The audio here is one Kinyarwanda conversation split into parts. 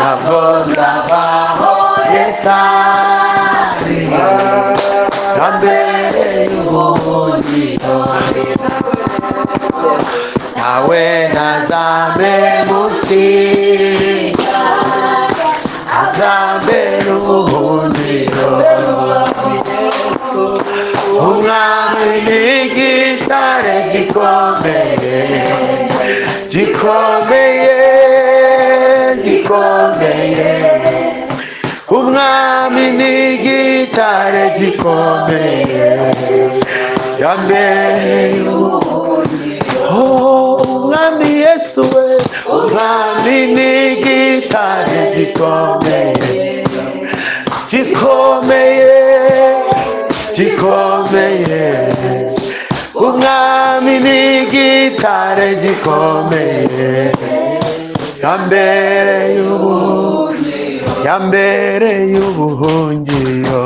ntabwo nzabaho Yesu ari mbere y'ubuhungiro nawe ntazamemukira azambere ubuhungiro umwami n'igitare gikomeye gikomeye gikomeye umwami n'igitare gikomeye yambere umwami Yesu we umwami n'igitare gikomeye gikomeye gikomeye umwami n'igitare gikomeye yambereye ubuhungiro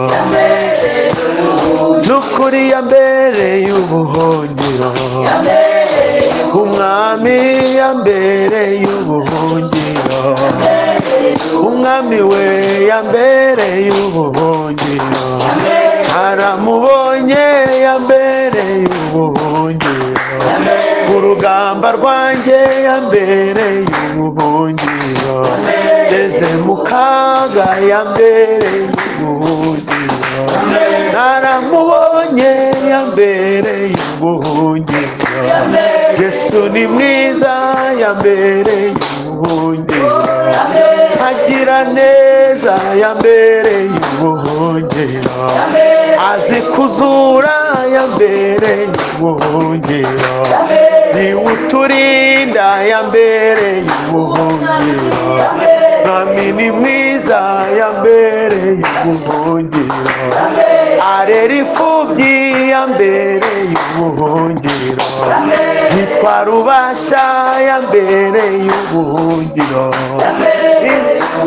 n'ukuri yambereye ubuhungiro umwami yambereye ubuhungiro umwami we yambereye ubuhungiro aramubonye yambereye ubuhungiro urugamba rwanjye yambereye ubuhungiro ngeze mu kaga yambereye ubuhungiro naramubonye yambereye ubuhungiro Yesu ni mwiza yambereye ubuhungiro agira neza yambereye ubuhungiro azi kuzura yambereye ubuhungiro niwe uturinda yambereye ubuhungiro mwami ni mwiza yambereye ubuhungiro arera imfubyi yambereye ubuhungiro yitwa Rubasha yambereye ubuhungiro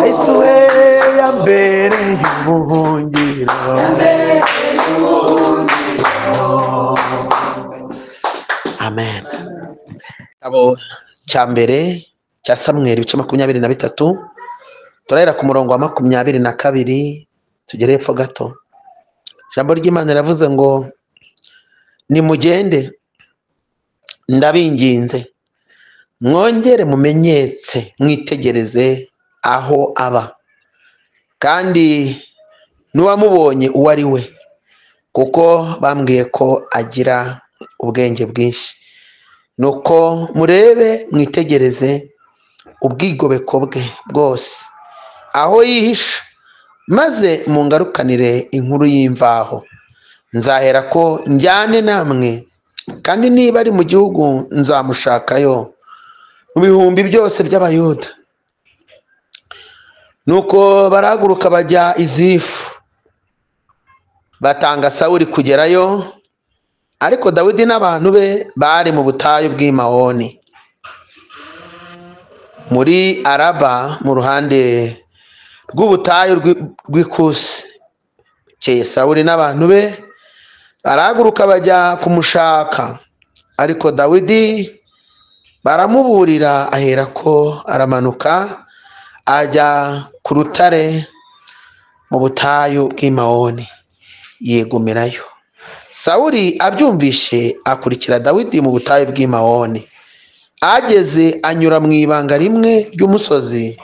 Yesu we yambereye ubuhungiro amen. Abo cya mbere cya Samweli ibice 23 turahera ku murongo wa 22 tugere hepfo gato. Ijambo ry'Imana riravuze ngo nimugende ndabinginze mwongere mumenyetse mwitegereze aho aba kandi n'uwamubonye uwo ari we kuko bambwiye ko agira ubwenge bwinshi nuko murebe mwitegereze ubwigobeko bwe bwose aho yihisha maze mungarukanire inkuru y'imvaho nzahera ko njyane namwe kandi niba ari mu gihugu nzamushakayo mu bihumbi byose by'abayuda. Nuko barahaguruka bajya i Zifu batanga Sawuli kugerayo ariko Dawidi n'abantu be bari mu butayu bw'i Mawoni muri Araba mu ruhande rw'ubutayu rw'Ikusi. Bukeye Sawuli n'abantu be barahaguruka bajya kumushaka ariko Dawidi baramuburira aherako aramanuka ajya ku rutare mu butayu bw'i Mawoni yegumirayo. Sawuli abyumvishe akurikira Dawidi mu butayu bw'i Mawoni. Ageze anyura mu ibanga rimwe ry'umusozi,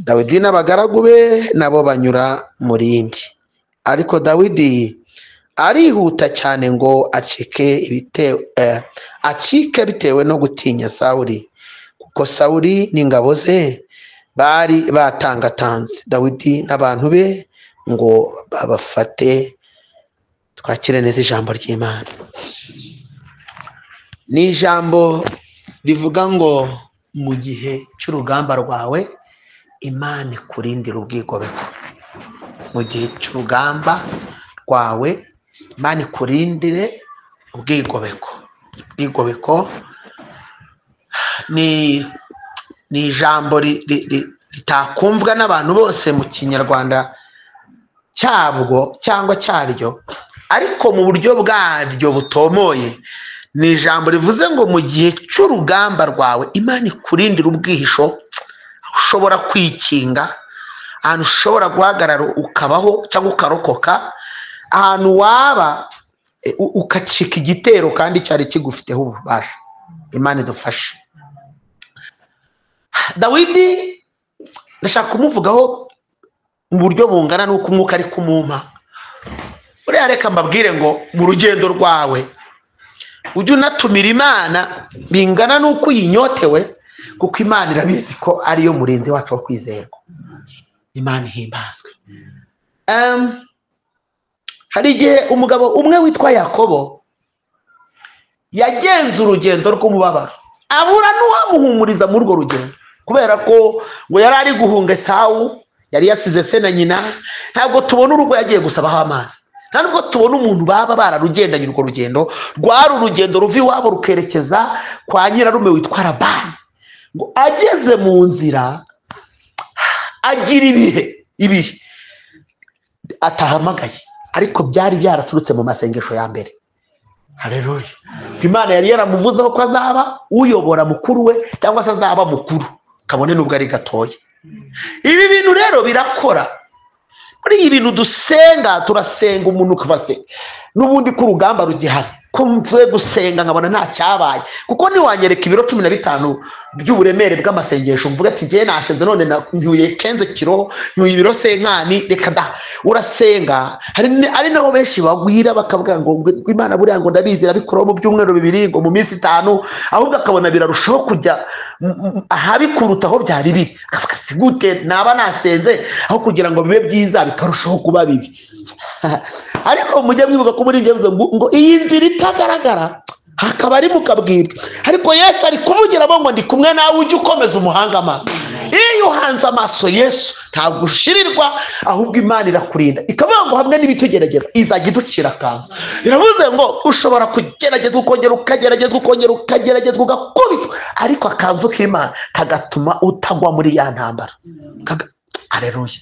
Dawidi n'abagaragu be nabo banyura mu rindi, ariko Dawidi arihuta cyane ngo acike bitewe no gutinya Sawuli, kuko Sawuli n'ingabo ze bari batangatanze Dawidi n'abantu be ngo babafate. Twakire neza ijambo ry'Imana. Ni ijambo rivuga ngo mu gihe cy'urugamba rwawe Imana ikurindira ubwigobeko. Mu gihe cy'urugamba rwawe Imana ikurindire ubwigobeko. Ubwigobeko ni ijambo ritakumvwa n'abantu bose mu kinyarwanda cyabwo cyangwa cyaryo, ariko mu buryo bwaryo butomoye ni ijambo rivuze ngo mu gihe cy'urugamba rwawe Imana ikurindira ubwihisho, ushobora kwikinga, ahantu ushobora guhagarara ukabaho cyangwa ukarokoka, ahantu waba ukacika igitero kandi cyari kigufiteho ububasha. Imana idufashe. Dawidi ndashaka kumuvugaho mu buryo bungana n'uko umwuka ari kumumpa. Buriya reka mbabwire ngo mu rugendo rwawe ujye unatumira Imana bingana n'uko uyinyotewe, kuko Imana irabizi ko ariyo murinzi wacu wo kwizerwa. Imana ihimbazwe. Hari igihe umugabo umwe witwa Yakobo yagenze urugendo rw'umubabaro, abura n'uwamuhumuriza muri urwo rugendo, kubera ko ngo yari ari guhunga Esawu, yari yasize se na nyina. Ntabwo tubona urugo yagiye gusabaho amazi, ntabwo tubona umuntu baba bararugendanye urwo rugendo. Rwari urugendo ruva iwabo rukerekeza kwa nyirarume witwa Labani. Ngo ageze mu nzira agira ibihe atahamagaye, ariko byari byaraturutse mu masengesho ya mbere. Haleluya. Imana yari yaramuvuzeho ko azaba uyobora mukuru we, cyangwa se azaba mukuru kabone nubwo ari gatoya. Ibi bintu rero birakora. Muri ibi bintu dusenga, turasenga umuntu ukabase n'ubundi ko urugamba rugihari, ko mvuye gusenga nkabona nta cyabaye, kuko niwanyereka ibiro 15 by'uburemere bw'amasengesho mvuga ati ngiye nasenze none nyuye 15 kilo, nyuye ibiro senkani, reka da. Urasenga ari naho benshi bagwira bakavuga ngo Imana buriya ngo ndabizi irabikora mu byumweru 2 ngo mu minsi 5, ahubwo akabona birarushaho kujya ahabikuruta aho byari biri. Akavuga si gute naba nasenze aho kugira ngo bibe byiza bikarushaho kuba bibi. Ariko mujye mwibuka ko muri ibyo ngo iyi nzira itagaragara hakaba ari mukabwirwa, ariko Yesu ari kuvugira ngo ndi kumwe nawe, ujye ukomeza umuhanga amaso. Iyo uhanze amaso Yesu ntabwo ushirirwa, ahubwo Imana irakurinda, ikavuga ngo hamwe n'ibitugerageza izajya iducira akanzu. Iravuze ngo ushobora kugerageza ukongera ukagerageza ukongera ukagerageza ugakubitwa, ariko akanzu k'Imana kagatuma utagwa muri ya ntambara. Haleluya.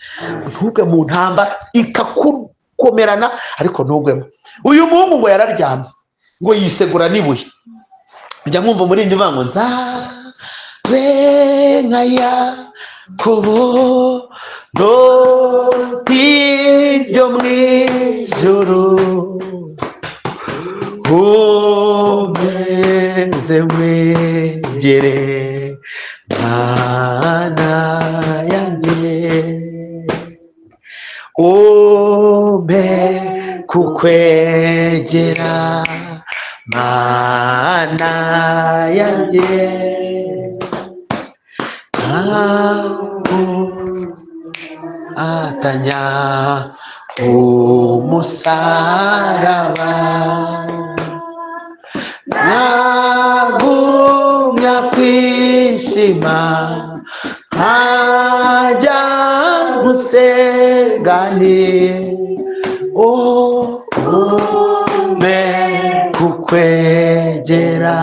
Ntugwe mu ntambara ikakukomerana, ariko ntugwemo. Uyu muhungu ngo yararyamye, ngo yisegura n'ibuye. Njya mwumva muri ndi vango nzabe nka Yakobo byo mwijuru, umeze wegere Mana yanjye, ube kukwegera Mana yanjye, atanya umusaraba, nagumya kwishima nkajya gusengane, ube kukwegera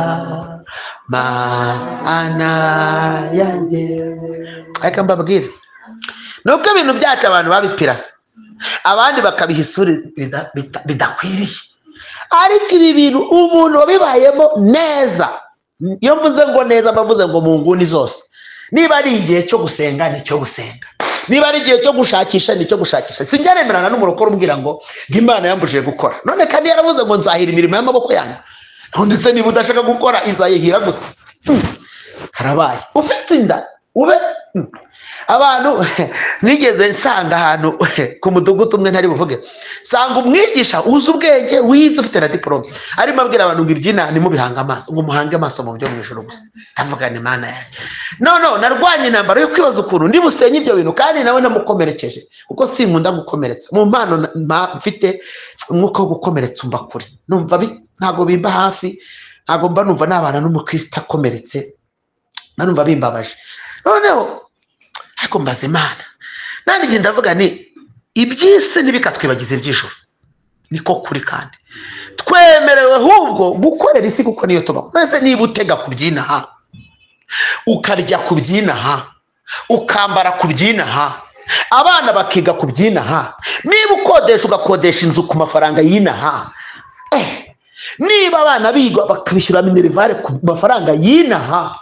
Mana yanjye. Reka mbabwire, nuko ibintu byacu abantu babipirasa, abandi bakabiha isura bidakwiriye, ariko ibi bintu umuntu wabibayemo neza. Iyo mvuze ngo neza mbavuze ngo mu nguni zose. Niba ari igihe cyo gusenga ni cyo gusenga, niba ari igihe cyo gushakisha ni cyo gushakisha. Sinjyaremerana n'umurokore umbwira ngo Imana yambujije gukora, none kandi yaravuze ngo nzahira imirimo y'amaboko yanyu. None se niba udashaka gukora izayihira gute? Karabaye ufite inda ube abantu. Nigeze nsanga ahantu ku mudugudu umwe ntari buvuge, sanga umwigisha uzi ubwenge wize ufite na diplome arimo abwira abantu ngo ibyina nimubihanga amaso, ngo muhange amaso mu byo mu ijuru gusa. Ndavuga ni Mana yanjye, no narwanye intambara yo kwibaza ukuntu ndi busenye ibyo bintu, kandi nawe namukomerekeje, kuko sinkunda gukomeretsa. Mu mpano mfite umwuka wo gukomeretsa umba kure, numva ntago bimba hafi, ntago mba numva nabana n'umukristo akomeretse, numva bimbabaje. Noneho ariko mbaze Imana, nandi ndavuga ni iby'isi ntibikatwibagize iby'ijuru. Niko kuri, kandi twemerewe ahubwo gukorera isi kuko niyo tubaho. Nese niba utega kubyinaha, ukarya kubyinaha, ukambara kubyinaha, abana bakiga kubyinaha, niba ukodesha ugakodesha inzu ku mafaranga y'inaha, niba abana biga bakabishyura minerivare ku mafaranga y'inaha,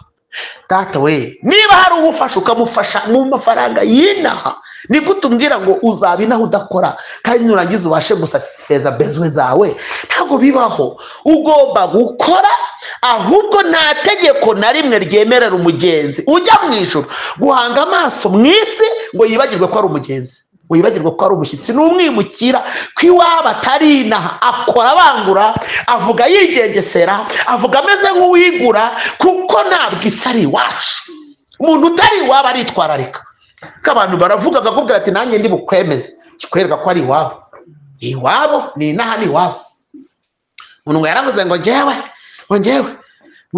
data we, niba hari ubufasha ukamufasha mu mafaranga y'inaha, ni gute umbwira ngo uzabinaho udakora kandi nurangiza ubashe gusatisfeza bezwe zawe? Ntabwo bibaho. Ugomba gukora, ahubwo nta tegeko na rimwe ryemerera umugenzi ujya mu ijuru guhanga amaso mu isi ngo yibagirwe ko ari umugenzi, wibagirwa ko ari umushyitsi n'umwimukira, ko iwabo atari inaha, akora bangura, avuga yigengesera, avuga ameze nk'uwigura, kuko ntabwo isi ari iwacu. Umuntu utari iwabo aritwararika, ko abantu baravuga akakubwira ati nanjye ndi bukwemeze, kikwereka ko ari iwabo. Iwabo ni inaha, ni iwabo. Umuntu ngo yaravuze ngo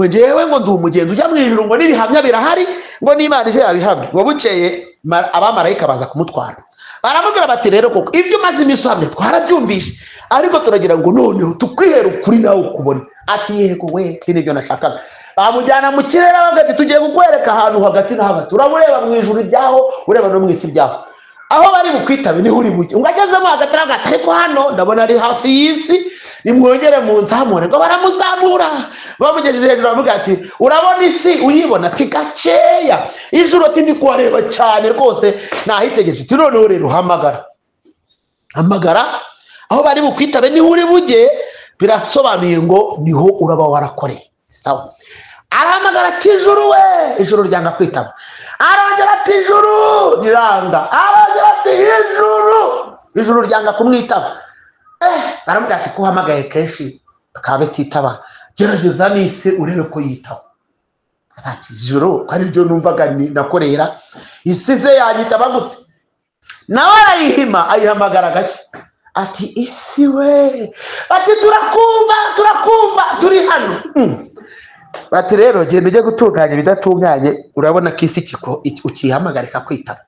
njyewe ngo ndi umugenzi ujya mu ijuru, ngo n'ibihamya birahari, ngo n'Imana ije yabihamya. Ngo bukeye abamarayika baza kumutwara, baramubwira bati rero koko ibyo umaze iminsi uhamya twarabyumvishe, ariko turagira ngo noneho tukwihera ukuri nawe ukubone. Ati yego we, nibyo nashakaga. Bamujyana mu kirere bavuga ati tugiye kukwereka ahantu hagati na hagati, urabureba mu ijuru ryaho, ureba no mu isi ryaho, aho bari bukwitabe niho uri bujye. Ungagezemo hagati na hagati, ariko hano ndabona ari hafi y'isi, nimwongere mu nzamure. Ngo baramuzamura, bamugejeje hejuru, bavuga ati urabona isi uyibona? Ati gakeya. Ijuru ati ndi kuhareba cyane rwose, nahitegereje. Ati noneho rero hamagara aho bari bukwitabe niho uri bujye, birasobanuye ngo niho uraba warakoreye. Sawa. Arahamagara ati ijuru we, ijuru ryanga kwitaba. Arongera ati ijuru riranga, arongera ati ijuru ryanga kumwitaba. Baramubwira ati ko uhamagaye kenshi akaba atitaba, gerageza n'isi urebe ko yitaba. Ati ijuru ko ari ryo numvaga nakorera, isi ze yanyitaba gute? Nawe arayihima, ayihamagara gake. Ati isi we, ati turakumva turi hano. Bati rero genda ujye gutunganya ibidatunganye, urabona ko isi ukihamagarika kwitaba.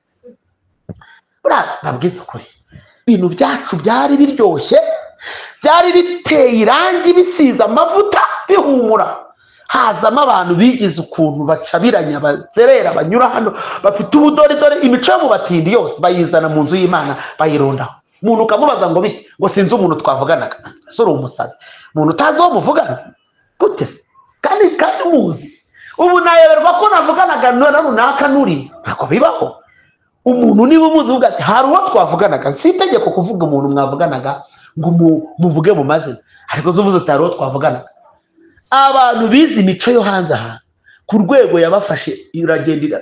Babwiza ukuri, ibintu byacu byari biryoshye, byari biteye irangi, bisize amavuta, bihumura. Hazamo abantu bigize ukuntu bacabiranya, bazerera, banyura hano, bafite ubudore, imico yo mu batindi yose bayizana mu nzu y'Imana bayirundaho. Umuntu ukamubaza ngo bite, ngo sinzi umuntu twavuganaga. Ese uri umusazi? Umuntu utazi uwo muvugana gute se? Kandi muzi. Ubu nayoberwa ko navuganaga na runaka nuri. Ntabwo bibaho. Umuntu niba umuzi uvuga ati hari uwo twavuganaga, si itegeko kuvuga umuntu mwavuganaga ngo muvuge mu mazina, ariko zuvuze utari uwo twavuganaga. Abantu bize imico yo hanze aha ku rwego yabafashe, iragendera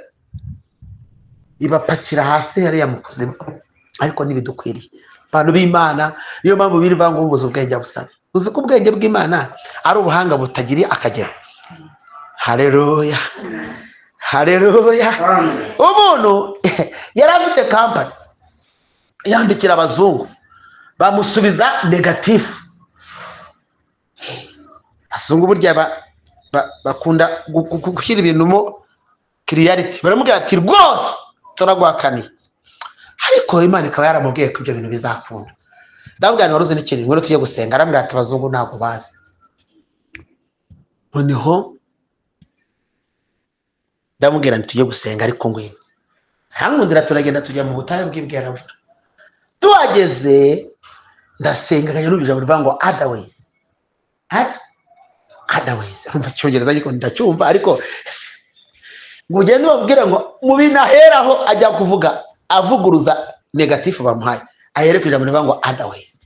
ibapakira hasi hariya mu kuzimu, ariko ntibidukwiriye. Abantu b'Imana niyo mpamvu birivuga ngo ubuze ubwenge busabe. Uzi ko ubwenge bw'Imana ari ubuhanga butagira akagero. Haleluya, haleluya. Umuntu yari afite kampani, yandikira abazungu, bamusubiza negatifu. Abazungu burya bakunda gushyira ibintu mu clarity. Baramubwira ati rwose turaguhakaniye, ariko Imana ikaba yaramubwiye ko ibyo bintu bizakunda. Ndabwira ngo waruzi n'ikintu, ngo tujye gusenga. Arambwira ati abazungu ntabwo bazi. Noneho ndamubwira nti tujye gusenga, ariko ngwino. Hangunzira turagenda tujya mu butayu bw'ibwiravuga. Tuhageze ndasenga, kanya n'ubije bivuga ngo otherwise. Otherwise, umva cyongereza ariko ndacyumva, ariko ngo ugende ubabwira ngo mu binaheraho ajya kuvuga avuguruza negatifu bamuhaye, ahere kujya muri ngo otherwise.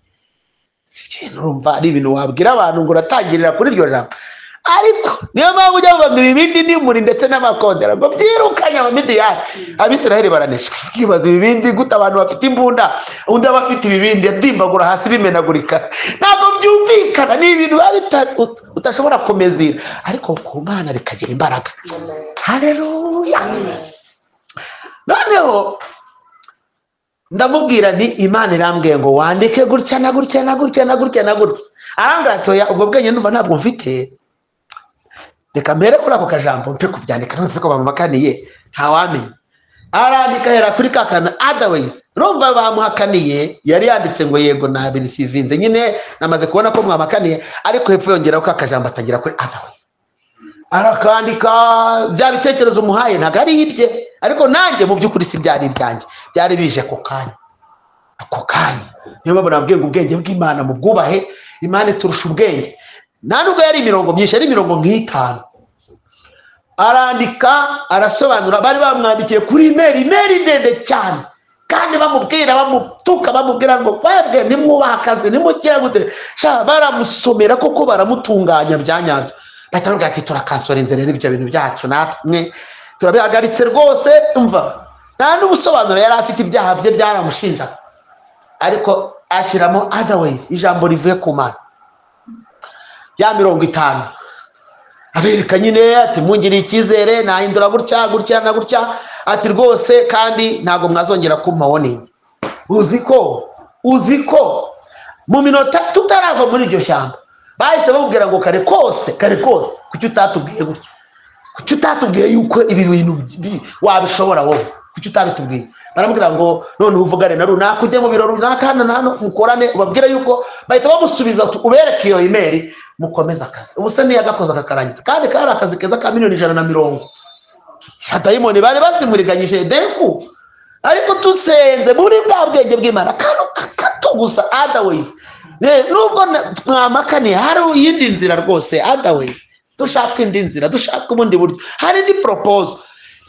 Sibyo urumva ari ibintu wabwira abantu ngo uratangirira kuri iryo jambo. Ariko niyo mpamvu ujya ngo ibibindi n'imuri ndetse n'amakondera ngo byirukanye Abamidiyani. Abisiraheli baranesha. Kibaza ibibindi gute abantu bafite imbunda, undi abafite ibibindi yadimbagura hasi bimenagurika. Ntabwo byumvikana, ni ibintu utashobora kumezira, ariko ku Mana bikagira imbaraga. Haleluya. Noneho ndamubwira nti Imana irambwiye ngo wandike gutya na gutya na gutya na gutya na gutya. Arambwira ati oya, ubwo bwenge numva ntabwo mfite, reka mbere kuri ako kajambo mpe kubyandika, none ko bamumakaniye ntawamenya. Arandika hera kuri kakana otherwise. Urumva bamuhakaniye, yari yanditse ngo yego nabirisivinze, nyine namaze kubona ko mwamakaniye, ariko hepfo yongeraho ka kajambo atagira kuri otherwise. Arakandika bya bitekerezo umuhaye ntago ari ibye, ariko nanjye mu by'ukuri si byari ibyanjye, byari bije ako kanya. Niyo mpamvu nabwiye ngo ubwenge bw'Imana mu bwubahe. Imana iturusha ubwenge. Nta nubwo yari imirongo myinshi, ari imirongo nk'itanu. Arandika arasobanura, bari bamwandikiye kuri email ndende cyane, kandi bamubwira bamutuka bamubwira ngo kwebwe nimwubaha akazi nimukira gute sha baramusomera koko baramutunganya byanyabyo batamubwira ati turakansora rero ibyo bintu byacu natwe turabihagaritse rwose umva nta n'ubusobanuro yari afite ibyaha bye byaramushinja ariko ashyiramo otherwise ijambo rivuye ku Mana ya 50 abereka nyine ati mungire icyizere nahindura gutya na gutya ati rwose kandi ntago mwazongera kumpa warning uzi ko mu minota tutarava muri iryo shyamba bahise bamubwira ngo kare kose kuki utatubwiye gutya kuki utatubwiye yuko ibi bintu wabishobora wowe kuki utabitubwiye baramubwira ngo none uvugane na runaka ujye mu biro runaka hano mukorane ubabwire yuko bahita bamusubiza ubereke iyo email mukomeza akazi ubuse niyo agakoze akakarangiza kandi kari akazi keza ka $150 dayimoni bari basimuriganyije deku ariko tusenze muri bwa bwenge bw'Imana kato gusa otherwise nubwo mwamakane hari iyindi nzira rwose otherwise dushaka indi nzira dushaka ubundi buryo hari indi proposal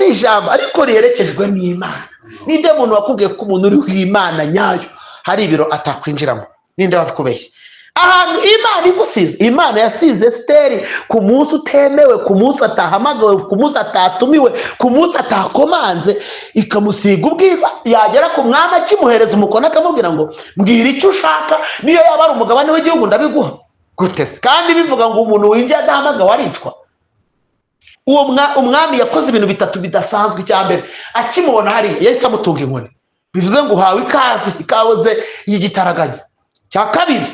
ijambo ariko riherekejwe n'Imana ninde muntu wakubwiye ko umuntu uri w'Imana nyayo hari ibiro atakwinjiramo ninde wakubeshye ahantu Imana igusize Imana yasize Esteri ku munsi utemewe ku munsi atahamagawe ku munsi atatumiwe ku munsi atakomanze ikamusiga ubwiza yagera ku mwami akimuhereza umukono akamubwira ngo mbwira icyo ushaka niyo yaba ari umugabane w'igihugu ndabiguha gute kandi bivuga ngo umuntu winjiye adahamagawe aricwa uwo umwami yakoze ibintu bitatu bidasanzwe cyambere akimubona hari yahise amutunga inkoni bivuze ngo uhawe ikaze y'igitaraganya cya kabiri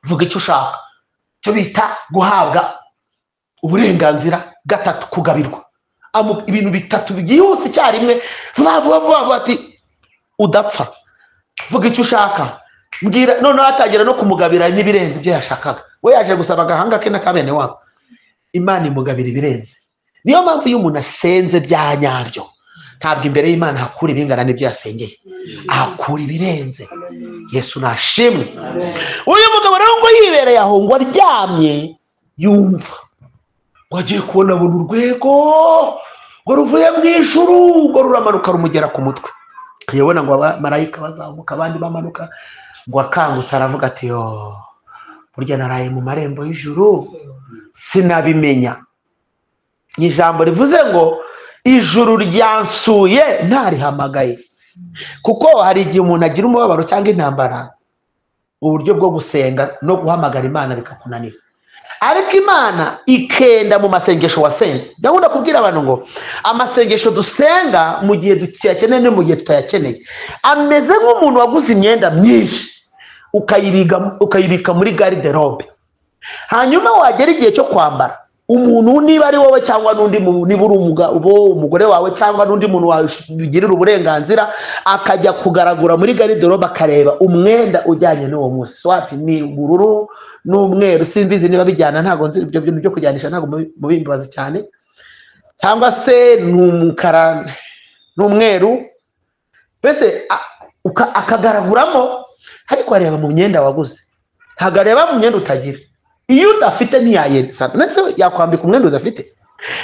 vuga icyo ushaka cyo bita guhabwa uburenganzira gatatu kugabirwa ibintu bitatu byihuse icyarimwe vuba ati udapfa vuga icyo ushaka mbwira noneho atagira no kumugabira n'ibirenze ibyo yashakaga we yaje gusaba agahanga ke n'akabene wabo Imana imugabira ibirenze niyo mpamvu iyo umuntu asenze bya nyabyo ntabwo imbere y'Imana hakura ibingana n'ibyo yasengeye ahakura ibirenze Yesu nashimwe uyu mugabo rero ngo yibereye aho ngo aryamye yumva ngo agiye kubona abona urwego ngo ruvuye mu ijuru ngo ruramanuka rumugera ku mutwe yabona ngo abamarayika bazamuka abandi bamanuka ngo akangutse aravuga ati yo burya naraye mu marembo y'ijuru sinabimenya ijambo rivuze ngo ijuru ryansuye ntarihamagaye kuko hari igihe umuntu agira umubabaro cyangwa intambara uburyo bwo gusenga no guhamagara Imana bikakunanira ariko Imana ikenda mu masengesho wasenze ndakunda kubwira abantu ngo amasengesho dusenga mu gihe dukeneye no mu gihe tutayakeneye ameze nk'umuntu waguze imyenda myinshi ukayibika muri garde-robe hanyuma wagera igihe cyo kwambara umuntu niba ari wowe cyangwa n'undi muntu niba uri umugore wawe cyangwa n'undi muntu wabigirira uburenganzira akajya kugaragura muri garde-robe akareba umwenda ujyanye n'uwo munsi swati ni ubururu n'umweru simbizi niba bijyana ntago nzi ibyo bintu byo kujyanisha ntago mubimbaza cyane cyangwa se n'umukara n'umweru bese akagaraguramo ariko areba mu myenda waguze hagareba mu myenda utagira iyo udafite ntiyayesa nese yakwambika umwenda udafite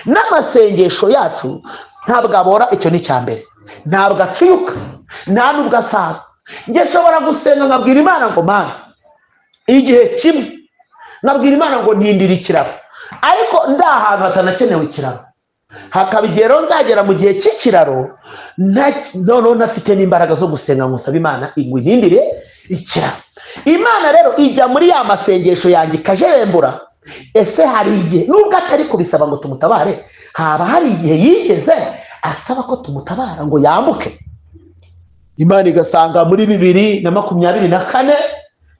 n'amasengesho yacu ntabwo abora icyo ni cyambere ntabwo acuyuka nta nubwo asaza nge nshobora gusenga nkabwira Imana ngo Mana igihe kimwe nkabwira Imana ngo ntindire ikiraro ariko ndi ahantu hatanakenewe ikiraro hakaba igihe rero nzagera mu gihe cy'ikiraro noneho ntafite n'imbaraga zo gusenga ngo nsaba Imana ngo intindire ikiraro Imana rero ijya muri ya masengesho yanjye ikajerembura ese hari igihe nubwo atari kubisaba ngo tumutabare haba hari igihe yigeze asaba ko tumutabara ngo yambuke Imana igasanga muri 2024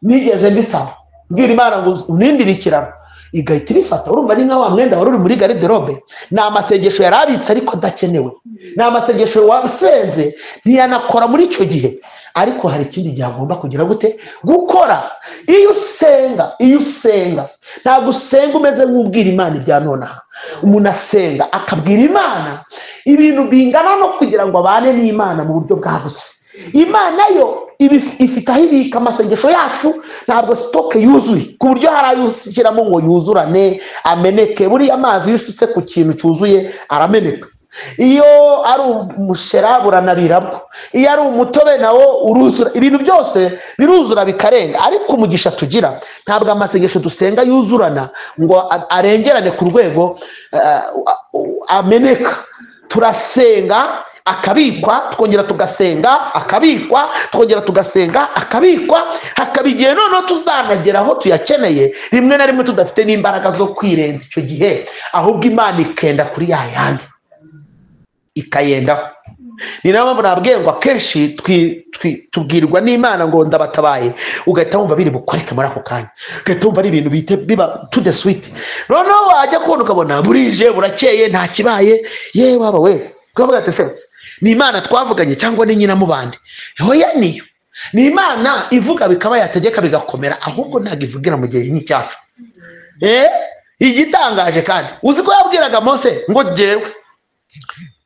nigeze mbisaba mbwira Imana ngo unindire ikiraro igahita ibifata urumva ni nka wa mwenda wari uri muri garde-robe ni amasengesho yarabitse ariko adakenewe ni amasengesho wabisenze ntiyanakora muri icyo gihe ariko hari ikindi gihe agomba kugira gute gukora iyo usenga ntabwo usenga umeze nk'ubwira Imana ibya nonaha umuntu asenga akabwira Imana ibintu bingana no kugira ngo abane n'Imana mu buryo bwagutse Imana yo ifite aho ibika amasengesho yacu ntabwo stoke yuzuye ku buryo hari ayo ushyiramo ngo yuzurane ameneke buriya amazi iyo usutse ku kintu cyuzuye arameneka iyo ari umushera buranabirabwo, iyo ari umutobe nawo uruzura, ibintu byose biruzura bikarenga. Ariko umugisha tugira ntabwo amasengesho dusenga yuzurana ngo arengerane ku rwego ameneka. Turasenga akabikwa, twongera tugasenga akabikwa, twongera tugasenga akabikwa, hakaba igihe noneho tuzanagera aho tuyakeneye rimwe na rimwe tudafite n'imbaraga zo kwirenza icyo gihe, ahubwo Imana ikenda kuri ya yandi ikayendaho. Ni nayo mpamvu nabwiye ngo akenshi tubwirwa n'Imana ngo ndabatabaye, ugahita wumva biri bukoreke muri ako kanya, ugahita wumva ari ibintu biba to the sweet. Noneho wajya kubona ukabona burije burakeye nta kibaye, yewe waba we ukavuga ati se ni Imana twavuganye cyangwa ni nyina mubandi? Hoya niyo ni Imana ivuga bikaba yategeka bigakomera, ahubwo ntabwo ivugira mu gihe nk'icyacu. Igitangaje kandi uzi ko yabwiraga Mose ngo jewe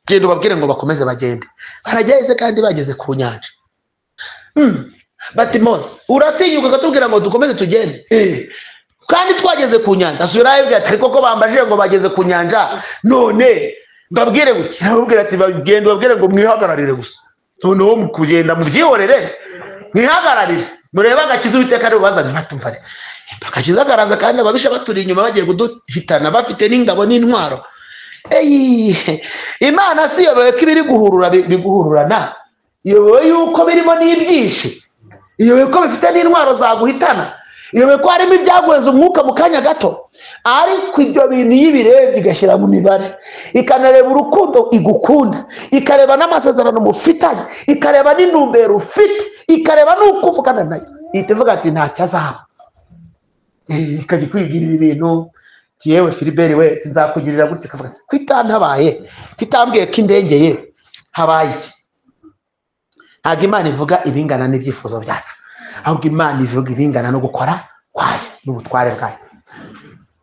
genda ubabwire ngo bakomeze bagende. Barageze kandi bageze ku nyanja. Bati Mose uratinyuka ukatubwira ngo dukomeze tugende? Kandi twageze ku nyanja. Asubirayo bwira ati koko bambajije ngo bageze ku nyanja, none mbabwire guki? Arababwira ati bagende babwire ngo mwihagararire gusa. Noneho mu kugenda mu byihorere mwihagararire, mureba agakiza Uwiteka ari bubazane. Batumva agakiza karaza kandi ababisha baturi inyuma bagiye kuduhitana bafite n'ingabo n'intwaro. Imana si yobewe ko ibiri guhurura biguhururana, yobewe yuko birimo n'ibyinshi, yobewe ko bifite n'intwaro zaguhitana, yobewe ko harimo ibyaguheza umwuka mu kanya gato. Ariko ibyo bintu iyo ibirebye igashyira mu mibare, ikanareba urukundo igukunda, ikareba n'amasezerano mufitanye, ikareba n'intumbero ufite, ikareba n'uko uvugana nayo, ihita ivuga ati ntacyo azaba. Ikajya kwibwirira ibintu, yewe Filiberi we nzakugirira gutya, kavuga ko itantabaye, ko itambwiye ko indengeye, habaye iki? Ntabwo Imana ivuga ibingana n'ibyifuzo byacu, ahubwo Imana ivuga ibingana no gukora kwayo n'ubutware bwayo.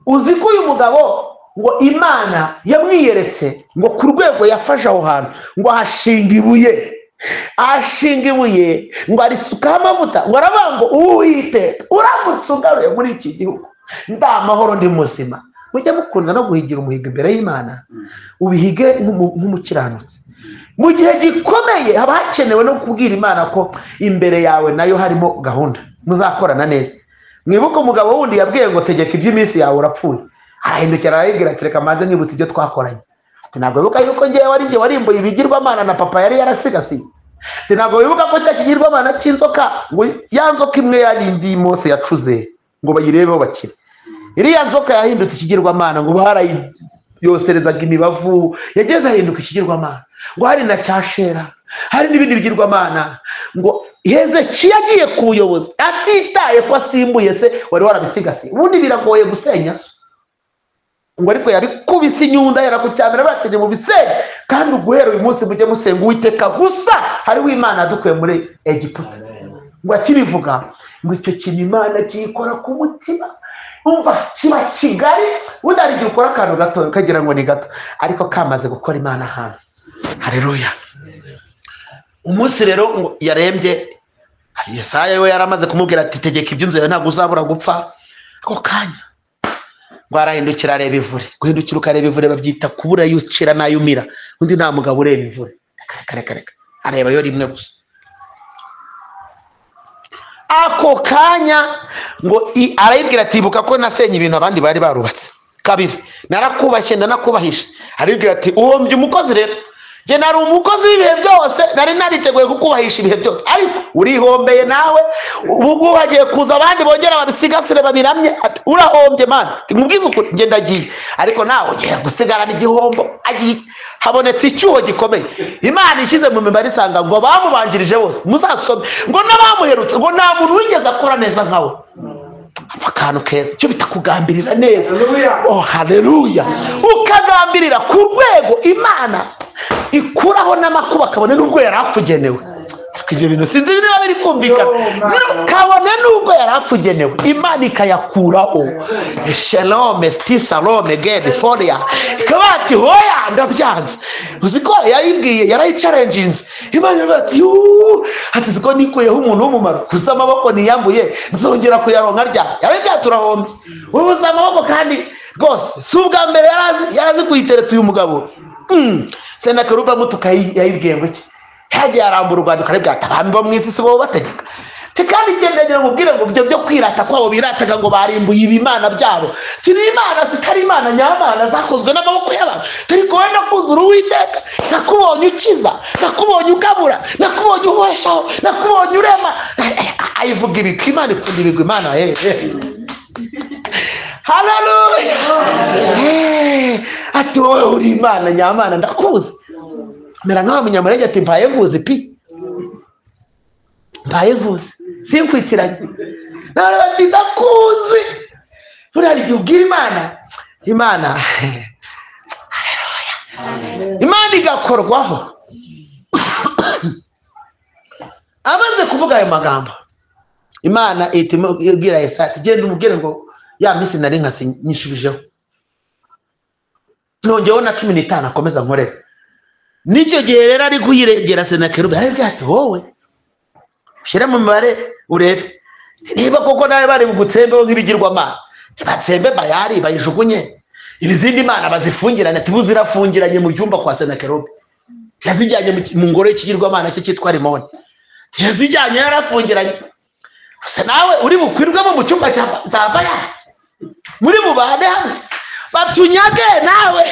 Uzi ko uyu mugabo ngo Imana yamwiyeretse ngo ku rwego yafashe aho hantu ngo ahashinga ibuye, ahashinga ibuye ngo arisukaho amavuta, ngo aravuga ngo Uwiteka uramutse ugaruye muri iki gihugu nda mahoro ndi muzima. Mujye mukunda no guhigira umuhigo imbere y'Imana, ubihige nk'umukiranutsi. Mu gihe gikomeye haba hakenewe no kubwira Imana ko imbere yawe nayo harimo gahunda muzakorana neza. Mwibuke umugabo wundi yabwiye ngo tegeka iby'iminsi yawe urapfuye, arahindukira arayibwira ati reka manze nkibutse ibyo twakoranye. Ati ntabwo wibuka yuko ngewe warimbuye ibigirwamana na papa yari yarasigasiye? Ati ntabwo wibuka ko cya kigirwamana cy'inzoka, ngo ya nzoka imwe yarindi Mose yacuze ngo bayirebeho bakire, iriya nzoka yahindutse ikigirwamana ngo barayoserezaga imibavu, yageze ahinduka ikigirwamana. Ngo hari na cyashera, hari n'ibindi bigirwamana. Ngo Hezekiya agiye ku buyobozi atitaye ko asimbuye se wari warabisigasiye. Ubundi biragoye gusenya, ngo ariko yabikubise inyunda yarakucyamira batene mu bisenge, kandi uguhera uyu munsi mujye musenga Uwiteka gusa, hariho Imana yadukuye muri Egiputa. Ngo akibivuga ngo icyo kintu Imana kiyikora ku mutima, umva kiba kigari. Ubundi hari igihe ukora akantu gato ukagira ngo ni gato, ariko kamaze gukora Imana hanze. Haleluya. Umunsi rero ngo yarembye, Yesaya we yaramaze kumubwira ati tegeka iby'inzu yawe ntabwo uzabura gupfa. Ako kanya ngo arahindukira areba ivure. Guhindukira ukareba ivure babyita kubura yucira nayumira. Undi nta mugabo ureba ivure, reka areba yo rimwe gusa. Ako kanya ngo arayibwira ati ibuka ko nasenye ibintu abandi bari barubatse. Kabiri narakubashye ndanakubahisha. Aribwira ati uwombye umukozi rero, je nari umukozi w'ibihe byose, nari nariteguye kukubahisha ibihe byose, ariko urihombeye nawe. Ubu hagiye kuza abandi bongera babisigasire babiramye. Ati urahombye mana, mubwize ukuri nge ndagiye, ariko nawe ugiye gusigarana igihombo. Agiye habonetse icyuho gikomeye. Imana ishyize mu mibare isanga ngo bamubanjirije bose muzasome ngo n'abamuherutse ngo nta muntu wigeze akora neza nkawe. Akantu keza cyo bitakugambirira neza. Oh haleluya. Ukagambirira ku rwego Imana ikuraho n'amakuba kabone n'ubwo yarakugenewe. Ibyo bintu sinzi niba biri kumvikana, kabone n'ubwo yarakugenewe Imana ikayakuraho. Shalom sti salome gede foria kabati hoya ndabyanze. Uziko yayibwiye yarayicalenginze Imana bati ati ziko nikuyeho umuntu w'umumaro gusa amaboko niyambuye nzongera kuyaronka rya yarabya turahombye. Ubuza amaboko kandi rwose si ubwa mbere yarazi kuyitereta uyu mugabo. Senakeribu amutuka yayibwiye ngo iki yagiye arambura urwanda ukaribwa abami bo mu isi si bo bategeka kandi igendagera mubwire ngo ibyo byo kwirata kwabo birataga ngo barimbuye ibimana byabo tiri imana zitari imana nyamana zakozwe n'amaboko y'abantu ariko wowe nakuzura Uwiteka nakubonye ukiza nakubonye ugabura nakubonye uweshaho nakubonye urema ayivuga ibiko imana ikunda ibigwi imana haleluya ati wowe uri imana nyamana ndakuzi mera nk'aho munyamurenge ati mbaye nkuzi pi mbaye nkuzi sinkwitiranye nawe bati ndakuzi buriya igihe ubwira imana haleluya imana igakorwaho amaze kuvuga ayo magambo imana ihita ibwira Yesaya ati genda umubwire ngo ya minsi nari nyishubijeho nongeyeho na 15 akomeza nkorera n'icyo gihe rero ari kuyirengera Senakeribu arabwira ati wowe ushyire mu mibare urebe niba koko nawe bari bugutsembeho nk'ibigirwamana batsembe Bayali bayijugunye ibizindi mana bazifungirane tibuzirafungiranye mu cyumba kwa Senakeribu yazijyanye mu ngoro y'ikigirwamana cye cyitwa Rimoni yazijyanye yarafungiranye gusa nawe uri bukwirwemo mu cyumba za Bayali muri mubane hamwe batunyage nawe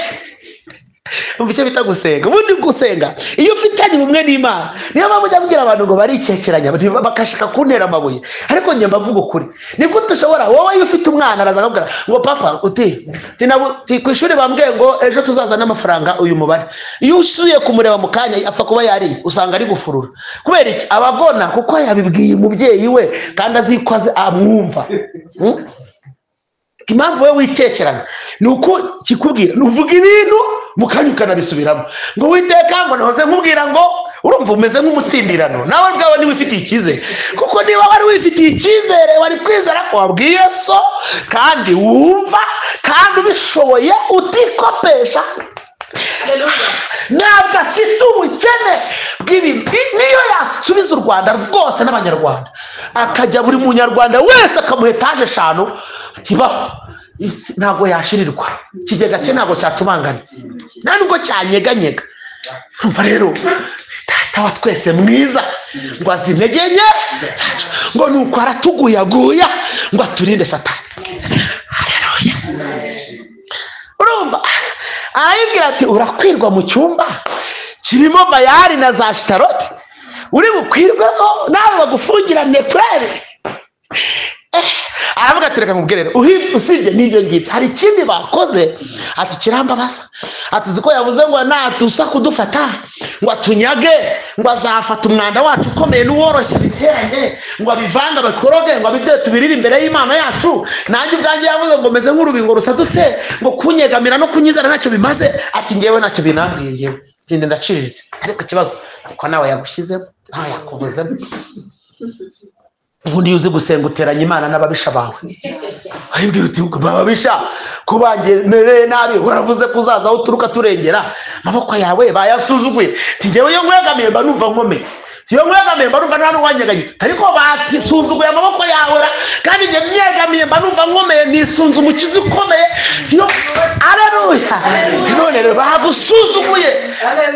umva bita gusenga ubundi gusenga iyo ufitanye ubumwe n'Imana niyo mpamvu ujya kubwira abantu ngo barikekeranya bakashaka kuntera amabuye ariko njye mbavuga ukuri nibwo tushobora wowe iyo ufite umwana araza akabwira ngo papa uti ku ishuri bambwiye ngo ejo tuzazana amafaranga uyu mubare iyo usuye kumureba mu kanya apfa kuba yari usanga ari gufurura kubera iki abagona kuko yabibwiye umubyeyi we kandi azikoze amwumva impamvu we witekeranya ni uko kikubwira nuvuga ibintu mukanya ukanabisubiramo ngo Uwiteka ngo nahoze nkubwira ngo urumva umeze nk'umutsindirano nawe bwawe niba wifitiye icyizere kuko niba wari wifitiye icyizere wari kwizera ko wabwiye so kandi wumva kandi ubishoboye utikopesha ntabwo afite ubukene bw'ibintu niyo yasubiza u Rwanda rwose n'abanyarwanda akajya buri munyarwanda wese akamuha etaje 5 kibaho ntabwo yashirirwa ikigega cye ntabwo cyacumangana nubwo cyanyeganyega umva rero data wa twese mwiza ngo azintege nke ngo nuko aratuguyaguya ngo aturinde Satani haleluya urumva arayibwira ati urakwirwa mu cyumba kirimo Bayali na za Shitaroti uri bukwirwemo nawe bagufungirane kwere aravuga ati reka nkubwire usibye n'ibyo ngibyo hari ikindi bakoze ati kirambabaza ati uzi ko yavuze ngo natusa kudufata ngo atunyage ngo azafata umwanda wacu ukomeye n'uworoshye biteranye ngo abivanga bakoroge ngo abibye tubirire imbere y'Imana yacu nanjye ubwanjye yavuze ngo meze nk'urubingo rusatutse ngo kunyegamira no kunyizana ntacyo bimaze ati ngewe ntacyo binambwiye ngewe ngende ndaciriritse ariko ikibazo ko nawe yagushyizemo ntawe yakuvuzemo ubundi uzi gusenga uteranya Imana n'ababisha bawe ayibwira uti babisha ko bangemereye nabi waravuze kuzaza aho uturuka turengera amaboko yawe bayasuzuguye ngewe yo nkwegamiye mba numva nkomeye iyo nkwegamiye mba numva nta n'uwanyegagiza ariko batisuzuguye amaboko yawe kandi njye nyegamiye mba numva nkomeye nisunze umukizi ukomeye aleluya none rero bagusuzuguye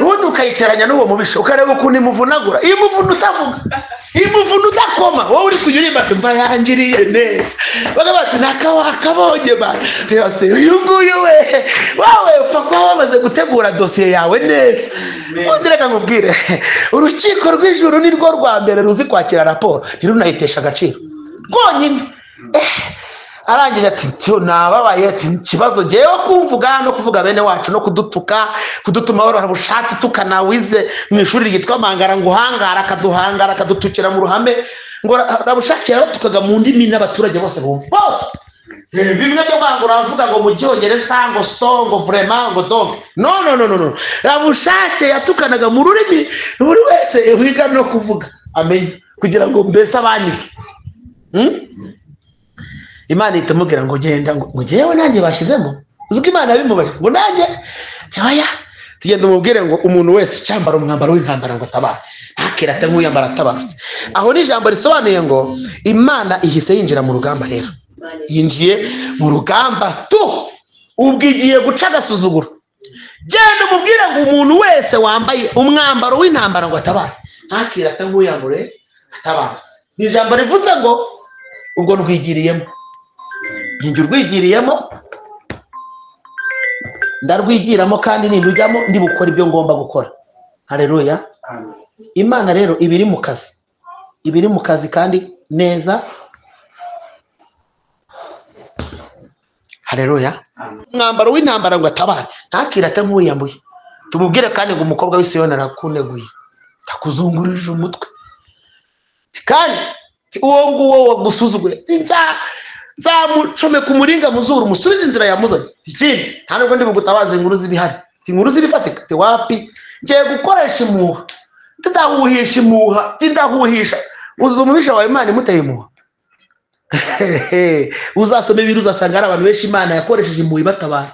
ubundi ukayiteranya n'uwo mubisha ukareba ukuntu imuvunagura iyo muvuna utavuga imuvuna udakoma wowe uri kujya urimba ati mva yangiriye neza baga bati nakabonye ba yose uyu nguyu we wawe upfa kuba wamaze gutegura dosiye yawe neza ubundi reka nkubwire urukiko rw'ijuru ni rwo rwa mbere ruzi kwakira raporo ntirunayitesha agaciro rwonyine arangije ati cyo nababaye ati ikibazo ngewe kumvuga no kuvuga bene wacu no kudutuma warabushaka tukanawize mu ishuri ryitwa Mangara ngo uhangara akaduhangara akadutukira mu ruhame ngo rabushakira tukaga mu ndimi n'abaturage bose bumva bose bimwe byo kwangura avuga ngo mu Cyongereza ngo so ngo vraiment ngo donc no rabushake yatukanaga mu rurimi buri wese wiga no kuvuga amenye kugira ngo mbese abanike Imana itamubwira ngo genda ngo jewe nanjye bashizemo uzuko Imana bimubaje ngo nanjye cyaya tugenda umubwire ngo umuntu wese cyambara umwambaro w'intambara ngo tabara ntakera nk'uyambara atabarutse aho ni ijambo risobanuye ngo Imana ihise yinjira mu rugamba rero yinjiye mu rugamba ubwigiye guca agasuzuguro genda umubwire ngo umuntu wese wambaye umwambaro w'intambara ngo atabare ntakirate nk'uyambure atabaza. Ni ijambo rivuze ngo ubwo rwigiriyemo, njye urwigiriyemo ndarwigiramo kandi nindujyamo ndi bukora ibyo ngomba gukora. Haleluya. Imana rero ibiri mu kazi kandi neza. Haleluya. Mwambaro w'intambara ngo atabare ntakirate nk'uyambuye. Tumubwire kandi ngo umukobwa w'i Siyoni arakuneguye takuzungurije umutwe kandi uwo nguwo wagusuzuguye nzamucome ku muringa muzuru musubize inzira yamuzanye. Ikindi nta nubwo ndi bugutabaze inkuru z'ibihari, inkuru z'ibifatika ati wapi ngiye gukoresha impuha ndahuhisha impuha ndahuhisha uzuza umubisha wawe Imana imuteye impuha. Uzasome ibintu uzasanga ari abantu benshi Imana yakoresheje impuha ibatabara.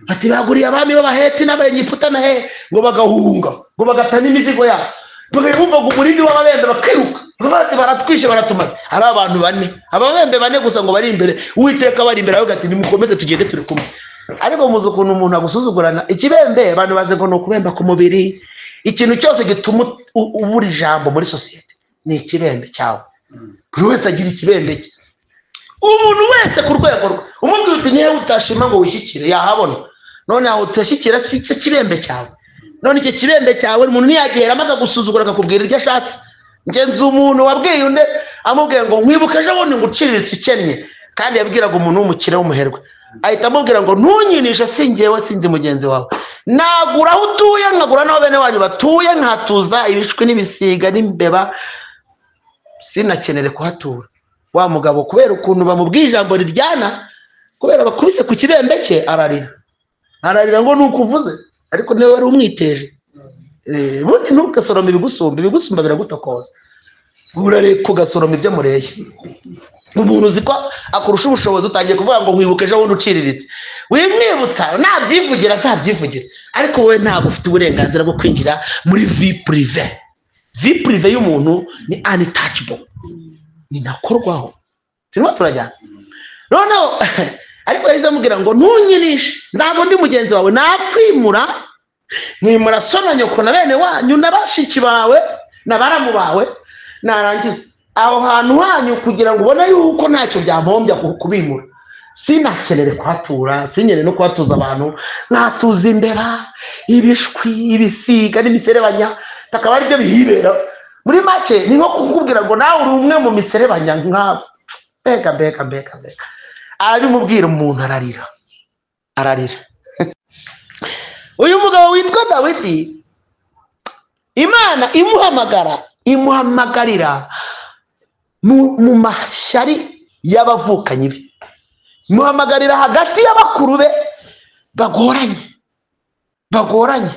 Ati baguriye abami b'abaheti n'abanyegiputa na he ngo bagahunga ngo bagatana imizigo yabo bumva ngo umurindi w'ababembe bakiruka bati baratwishe baratumaze. Ari abantu bane, ababembe bane gusa ngo bari imbere, Uwiteka bari imbere avuga ati nimukomeze tugende turi kumwe. Ariko muzi ukuntu umuntu agusuzugurana. Ikibembe abantu baze ngo ni ukubemba ku mubiri. Ikintu cyose gituma ubura ijambo muri sosiyete ni ikibembe cyawe. Buri wese agira ikibembe cye, umuntu wese ku rwego rwe. Umubwira uti nihe utashima ngo wishyikire yahabona, none aho utashyikira si ikibembe cyawe. None icyo kibembe cyawe umuntu niyagiheramo akagusuzugura akakubwira iryo ashatse. Ngenzi umuntu wabwiye undi amubwiye ngo nkwibuke ejo bundi ngo uciriritse ukennye, kandi yabwiraga umuntu w'umukire w'umuherwe, ahita amubwira ngo ntunyinishe singewe sindi mugenzi wawe, nagura aho utuye nkagura n'aho bene wanyu batuye, nkatuza ibishwi n'ibisiga n'imbeba, sinakenere kuhatura. Wa mugabo kubera ukuntu bamubwiye ijambo riryana, kubera bakubise ku kibembe cye ararira ngo nukuvuze, ariko niwe wari umwiteje. Bundi ntugasoroma ibigusumba biragutokoza. Urare kugasoroma ibyo mureye. Umuntu uzi ko akurusha ubushobozi utangiye kuvuga ngo nkwibuke ejo bundi uciriritse. Wimwibutsa nabyivugira azabyivugira, ariko wowe ntabwo ufite uburenganzira bwo kwinjira muri vie prive y'umuntu. Ni untouchable, ni nakorwaho. Turimo turajyana noneho ariko yahise amubwira ngo ntunyinishe, ntabwo ndi mugenzi wawe, nakwimura nkimura so na nyoko na bene wanyu na bashiki bawe na baramu bawe, narangiza aho hantu hanyu kugira ngo ubone yuko ntacyo byampombya kubimura. Sinakenere kuhatura, sinyere no kuhatuza abantu, natuza imbeba, ibishwi, ibisiga n'imiserebanya, takaba ari byo bihibera. Muri make ni nko kukubwira ngo nawe uri umwe mu miserebanya nk'abo. Mbega arabimubwira umuntu ararira. Uyu mugabo witwa Dawidi, Imana imuhamagarira mu mashyari y'abavukanyi be, imuhamagarira hagati y'abakuru be bagoranye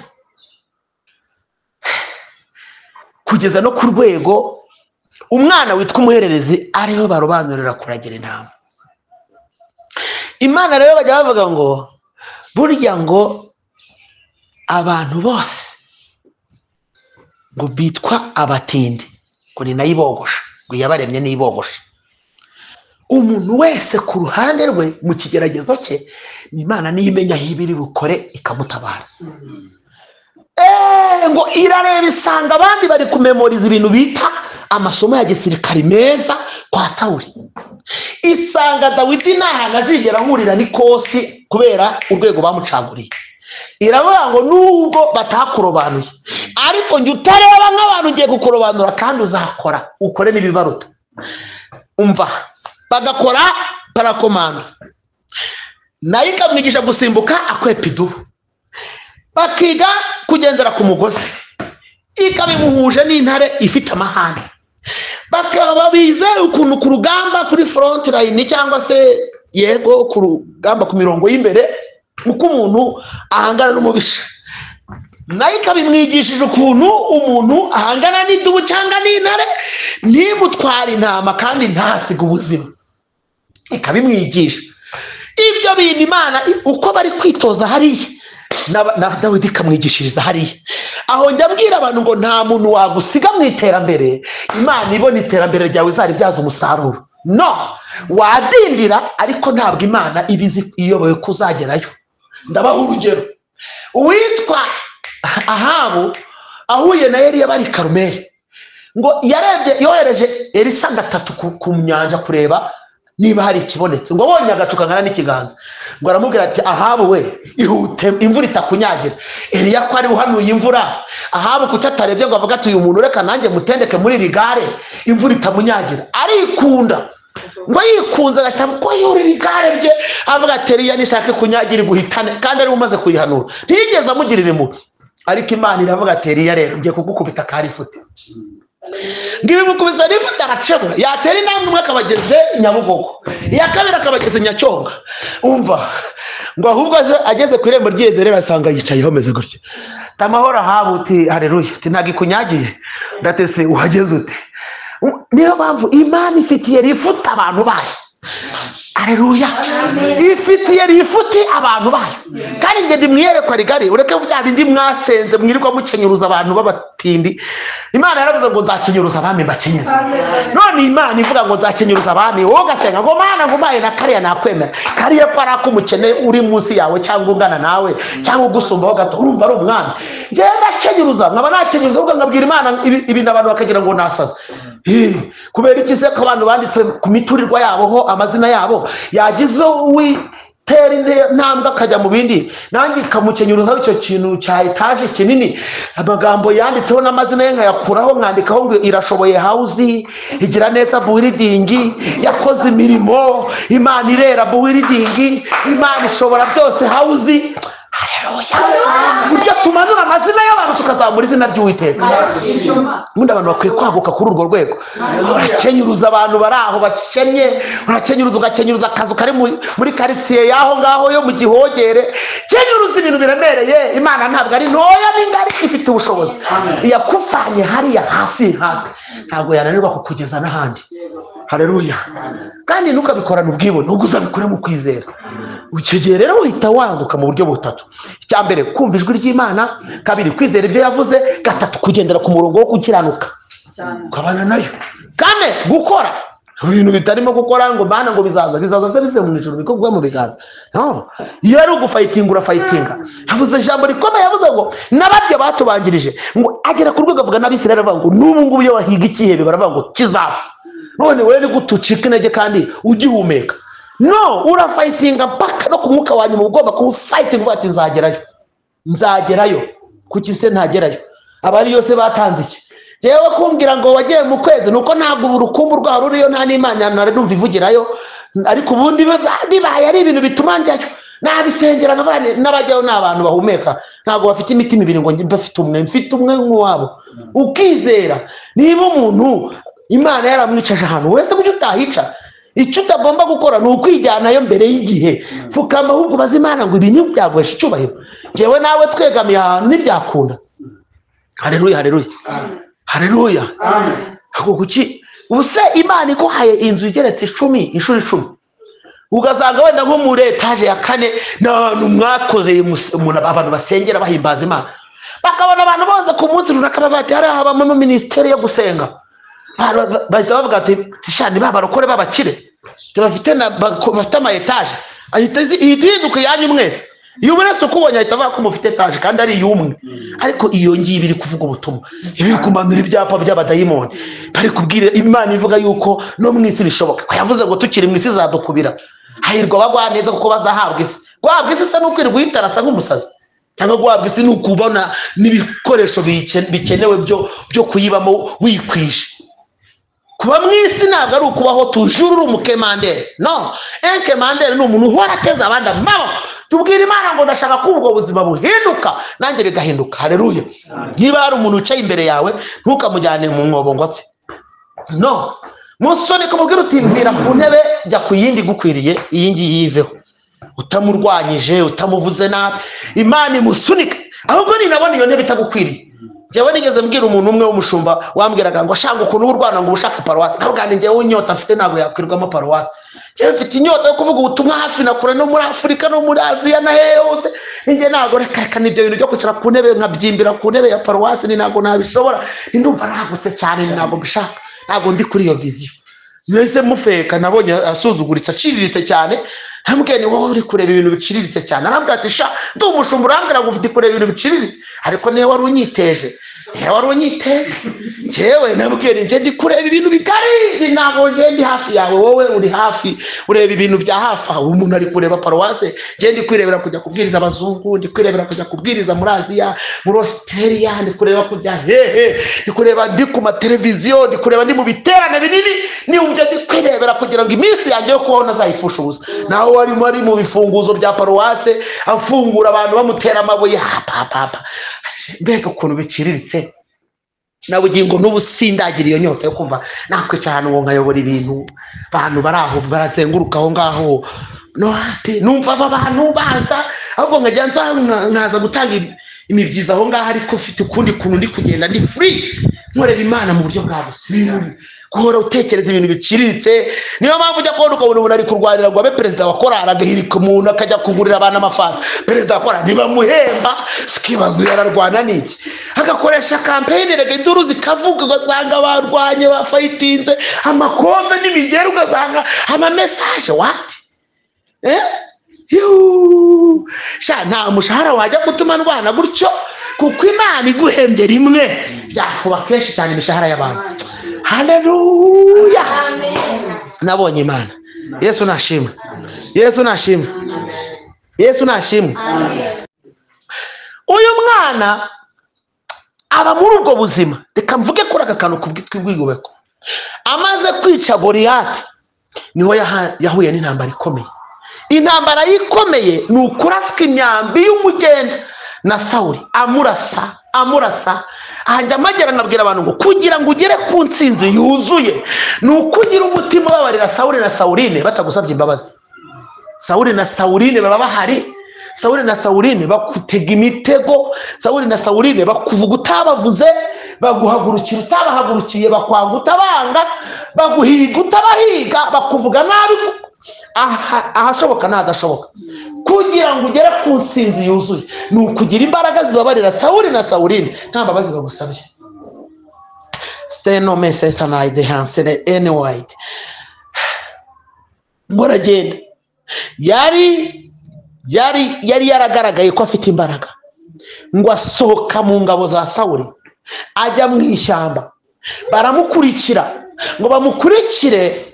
kugeza no ku rwego umwana witwa umuhererezi ariho barobanurira kuragira intama. Imana rero bajya bavuga ngo burya ngo abantu bose ngo bitwa abatindi, ngo ni nayo ibogosha, ngo yabaremye n'ibogosha. Umuntu wese ku ruhande rwe mu kigeragezo cye, Imana niyo imenya aho ibiri bukore ikamutabara. Ngo irareba isanga abandi bari kumemoriza ibintu bita amasomo ya gisirikari meza kwa Sawuli, isanga Dawidi nta hantu azigera ahurira n'ikosi kubera urwego bamucaguriye. Iravuga ngo nubwo batakurobanuye, ariko njye utareba nk'abantu ugiye kukurobanura kandi uzakora ukore n'ibibaruta. Umva, bagakora parakomando, nayo ikamwigisha gusimbuka akwepa idubu, bakiga kugendera ku mugozi, ikabimuhuje n'intare ifite amahane, bakaba bize ukuntu ku rugamba kuri front line cyangwa se yego ku rugamba ku mirongo y'imbere uko umuntu ahangana n'umubisha. Nayo ikabimwigishije ukuntu umuntu ahangana n'idubu cyangwa n'intare ntimutware intama kandi ntasiga ubuzima, ikabimwigisha ibyo bintu. Imana uko bari kwitoza hariya na Dawidi ikamwigishiriza hariya. Aho njya mbwira abantu ngo nta muntu wagusiga mu iterambere, Imana ibona iterambere ryawe izaribyaza umusaruro. No, wadindira ariko ntabwo Imana ibizi iyoboye kuzagerayo. Ndabaha urugero, uwitwa Ahabu ahuye na Eliya bari Karumeli, ngo yarebye yohereje Elisa gatatu ku nyanja kureba niba hari ikibonetse, ngo abonye agacu kangana n'ikiganza, ngo aramubwira ati Ahabu we ihute imvura itakunyagira. Eliya ko ari uhanuye imvura, Ahabu kuki atarebye ngo avuga ati uyu muntu reka nanjye mutendeke muri rigare imvura itamunyagira, arikunda ngo yikunze agatabo ko yuri rigare rye avuga ati Eliya nishaka kunyagira guhitane, kandi ari umaze kuyihanura ntiyigeze amugirira impuhwe. Ariko Imana iravuga ati Eliya rero ngiye kugukubita karifute, ngibi mukubisa rifute aracebura, yatera intambwe umwe akabageze Nyabugogo, iya kabiri akabageze Nyacyonga. Umva ngo ahubwo ageze ku irembo ry'Yezereli asanga yicaye homeze gutya, tamahoro Ahabu uti haleluya, uti ntagikunyagiye, ndatese uhageze ute. Niyo mpamvu Imana ifitiye rifute abantu bayo. Haleluya, ifitiye rifute abantu bayo, kandi nge ndimwiyerekwa rigari, ureke bya bindi mwasenze mwirirwa mukenyuruza abantu babatindi. Imana yaravuze ngo nzakenyuruza abami bakenyeze. None Imana ivuga ngo nzakenyuruza abami, wowe ugasenga ngo Mana ngo maye na kariya nakwemera, kariya para ko umukene uri munsi yawe cyangwa ungana nawe cyangwa ugusumbaho gato urumva ari umwami. Ngewe ndakenyuruza, nkaba nakenyuruza ubwo ngabwira Imana ibintu abantu bakagira ngo nasaza. Kubera iki se ko abantu banditse ku miturirwa yabo ho amazina yabo yagize tera intambwe akajya mu bindi, nanjye kamukenyuruzaho icyo kintu cya etaje kinini, amagambo yanditseho n'amazina ye nkayakuraho nkandikaho ngo irashoboye house, igira neza building, yakoze imirimo, Imana irera building, Imana ishobora byose house. Burya tumanura amazina y'abantu tukazamura izina ry'Uwiteka. Ubundi abantu bakwiye kwaguka kuri urwo rwego. Urakenyuruza abantu bari aho bakennye, urakenyuruza ugakenyuruza akazu kari muri quartier yaho ngaho yo mu Gihogere, kenyuruza ibintu biremereye. Imana ntabwo ari ntoya n'ingari, ifite ubushobozi. Yakufanye hariya hasi ntabwo yananirwa kukugeza n'ahandi. Haleluya. Kandi nukabikorana ubwibone, ubwo uzabikora mu kwizera. Ukigere rero uhita wanguka mu buryo butatu. Icya mbere kumva ijwi ry'Imana, kabiri kwizera ibyo yavuze, gatatu kugendera ku murongo wo gukiranuka ukabana nayo, kane gukora ibintu bitarimo gukora ngo Mana ngo bizaza se bive mu ijuru bikogwa mu biganza. No, iyo ari ugufighting urafightinga. Havuze ijambo rikomeye, yavuze ngo nababye batubanjirije, ngo agera ku rwego avuga n'Abisirayeli avuga ngo n'ubu ngubu iyo wahiga ikihebe baravuga ngo kizapfa, none wewe ni gutucika intege kandi ugihumeka. No, urafightinga mpaka no ku mwuka wanyu ugomba kufighting ati nzagerayo. Kuki se ntagerayo? Abari yose batanze iki? Jewe kumbwira ngo wagiye mu kwezi nuko ntabwo urukumbu rwa ruriyo nta n'Imana nare numva ivugirayo, ariko ubundi bibaye ari ibintu bituma njyayo. Nabisengera n'abajyayo n'abantu bahumeka, ntabwo bafite imitima ibiri ngo mfite umwe nk'uwabo. Ukizera niba umuntu Imana yaramwicaje ahantu wese mujye utahica, icyo utagomba gukora ni ukwijyanayo mbere y'igihe. Fukama ahubwo baza Imana ngo ibintu byagwesha icyubahiro. Jewe nawe twegamiye ahantu ntibyakunda. Haleluya, haleluya, haleluya. Ako kuki ubuse Imana iguhaye inzu igeretse 10 inshuro 10, ugasanga wenda nko muri etaje ya 4 n'ahantu mwakozeye umuntu abantu basengera bahimbaza Imana, bakabona abantu bose ku munsi runaka babati hari habamo mu ministeri yo gusenga, bahita bavuga ati tishani babarokore babakire bafite ama etaje, ahita ihinduka yanyu mwese. Iyo wese ukubonye ahita avuga ko mufite etaje kandi ari yumwe, ariko iyo ngiye biri kuvuga ubutumwa, ibi kumanura ibyapa by'abadayimoni, bari kubwira Imana ivuga yuko no mu isi bishoboka. Yavuze ngo tukiri mu isi zadukubira, hahirwa bagwa neza kuko bazahabwa isi. Guhabwa isi se n'ukwirwa yitarasa nk'umusazi, cyangwa guhabwa isi n'ukubona n'ibikoresho bikenewe byo kuyibamo wikwishe. Kuba mu isi ntabwo ari ukubaho tujuru uri umukemandere. No, enkemandere ni umuntu uhora ateza abandi amabo. Tubwira Imana ngo ndashaka ko ubwo buzima buhinduka nanjye bigahinduka. Haleluya. Niba hari umuntu ucaye imbere yawe ntukamujyane mu mwobo ngo apfe. No, musoni kumubwira uti mvira ku ntebe jya ku yindi gukwiriye, iyi ngiyi yiveho, utamurwanyije utamuvuze nabi. Imana imusunike, ahubwo ni nabona iyo ntebe itagukwiriye. Jewe nigeze mbwira umuntu umwe w'umushumba wambwiraga ngo shanga ukuntu urwana ngo ushaka paruwasi, ntabwo njye unyota afite ntabwo yakwirwamo paruwasi. Jewe mfite inyota yo kuvuga ubutumwa hafi na kure no muri Afurika no muri Aziya na hose. Njye ntabwo reka nibyo bintu byo kwicara ku ntebe nkabyimbira ku ntebe ya paruwasi, ni ntabwo nabishobora. Ndumva nagutse cyane, ntabwo mbishaka, ntabwo ndi kuri iyo viziyo. Mwese mufeka nabonye asuzuguritse aciriritse cyane, nambwiye ni wowe uri kureba ibintu biciriritse cyane. Arambwira ati sha ndi umushumba urambwira ngo ufite kureba ibintu biciriritse, ariko niwe wari unyiteje, jewe nabwiye ni nje ndi kureba ibintu bigari, ntabwo nje ndi hafi yawe, wowe uri hafi ureba ibintu bya hafi aho. Umuntu ari kureba paruwase, nje ndi kwirebera kujya kubwiriza abazungu, ndi kwirebera kujya kubwiriza muri Aziya, muri Australia, ndi kureba kujya hehe, ndi kureba ndi ku mateleviziyo, ndi kureba ndi mu biterane binini, ni uje ndi kwirebera kugira ngo iminsi yanjye yo kubaho nazayifusha ubusa. Naho wari mu bifunguzo bya paruwase afungura abantu bamutera amabuye hapa. Mbega ukuntu biciriritse, nabugingo n'ubusindagira iyo nyota yo kumva nakwicara hano ngo nkayobora ibintu, abantu baraho barazenguruka aho ngaho, no happy numva abantu baza, ahubwo nkajya nkaza gutanga imibyiza aho ngaho, ariko ufite ukundi kuntu ndi kugenda ndi free nkorera Imana mu buryo bwa busirimu, guhora utekereza ibintu biciriritse. Niyo mpamvu ujya kubona ukabona umuntu ari kurwanira ngo abe perezida wa korali, agahirika umuntu akajya kugurira abantu amafaranga. Perezida wa korali ntibamuhemba, sikibazo yararwana n'iki, agakoresha kampeyini, rega induru zikavuga, ugasanga barwanye bafayitinze amakove n'imigeri, ugasanga amamesaje wati sha nta mushahara wajya gutuma ndwana gutyo, kuko Imana iguhembye rimwe byakuba kenshi cyane imishahara y'abantu. Haleluya, nabonye Imana. Yesu nashimwe, Yesu nashimwe, Yesu nashimwe. Uyu mwana aba muri ubwo buzima. Reka mvuge kuri aka kantu kubw'igobeko. Amaze kwica Goliyati niho yahuye n'intambara ikomeye. Intambara yikomeye ni ukuraswa imyambi y'umugenda na Sawuli, amurasa ahanja amagera. Nkabwira abantu ngo kugira ngo ugere ku ntsinzi yuzuye ni ukugira umutima ubabarira Sawuli na Sawuline batagusabye imbabazi. Sawuli na Sawuline baba bahari, Sawuli na Sawuline bakutega imitego, Sawuli na Sawuline bakuvuga utabavuze, baguhagurukira utabahagurukiye, bakwanga utabanga, baguhiga utabahiga, bakuvuga nabi ahashoboka n'ahadashoboka. Kugira ngo ugere ku ntsinzi yuzuye ni ukugira imbaraga zibabarira Sawuli na Sawuline nta mbabazi bagusabye. Steno mesetana ide hansene anyway. Ngoragenda yari yaragaragaye ko afite imbaraga, ngo asohoka mu ngabo za Sawuli ajya mu ishyamba, baramukurikira, ngo bamukurikire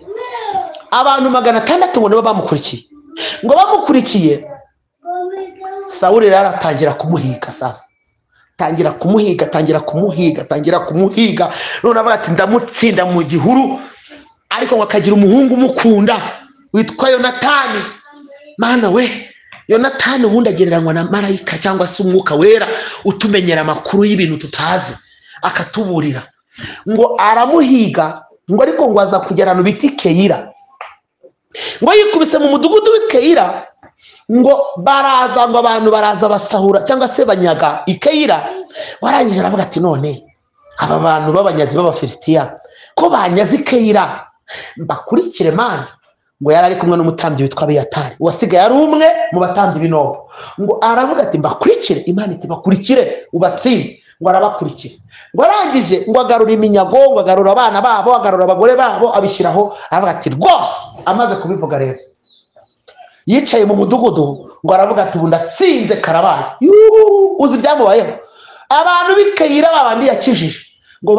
abantu 600 ngo bamukurikiye. Ngo bamukurikiye Sawuli rero atangira kumuhiga. Sasa tangira kumuhiga none avuga ati ndamutsinda mu gihuru, ariko ngo akagira umuhungu umukunda witwa Yonatani. Mana we, Yonatani ubundi agereranywa na marayika cyangwa se umwuka wera utumenyera amakuru y'ibintu tutazi, akatuburira. Ngo aramuhiga, ngo ariko ngo aza kugerana biti Keyira. Ngo yikubise mu mudugudu w'Ikeyira, ngo baraza, ngo abantu baraza basahura cyangwa se banyaga Ikeyira. Warangije aravuga ati none aba bantu b'abanyazi b'Abafilisitiya ko banyaze Ikeyira mbakurikire Mana. Ngo yari ari kumwe n'umutambyi witwa Abiyatari, wasigaye ari umwe mu batambyi b'Inobo. Ngo aravuga ati mbakurikire. Imana iti bakurikire ubatsinde. Ngo arabakurikire. Ngo arangije ngo agarura iminyago, ngo agarura abana babo, agarura abagore babo, abishyiraho. Aravuga ati rwose, amaze kubivuga rero yicaye mu mudugudu, ngo aravuga ati bundatsinze karabaye. Uzi byamubayeho? Abantu b'Ikeyira babandi yakijije, ngo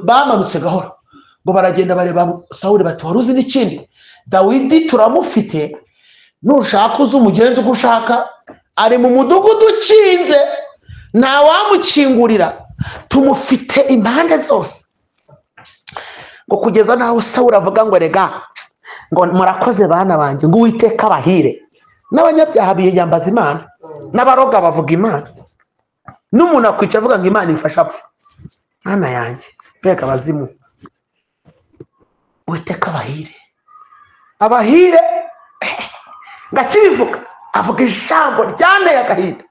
bamanutse gahoro, ngo baragenda bareba Sawuli bati waruzi n'ikindi, Dawidi turamufite, nushaka uzi umugenzi uko ushaka, ari mu mudugudu ukinze, nta wamukingurira, tumufite impande zose. Ngo kugeza naho Sawuli avuga ngo rega, ngo murakoze bana banjye, ngo Uwiteka abahire. N'abanyabyaha biyambaza Imana, n'abaroga bavuga Imana, n'umuntu akwica avuga ngo Imana ifasha apfa. Mana yanjye, mbega abazimu. Uwiteka abahire ngakibivuga, avuga ijambo ryanteye agahinda,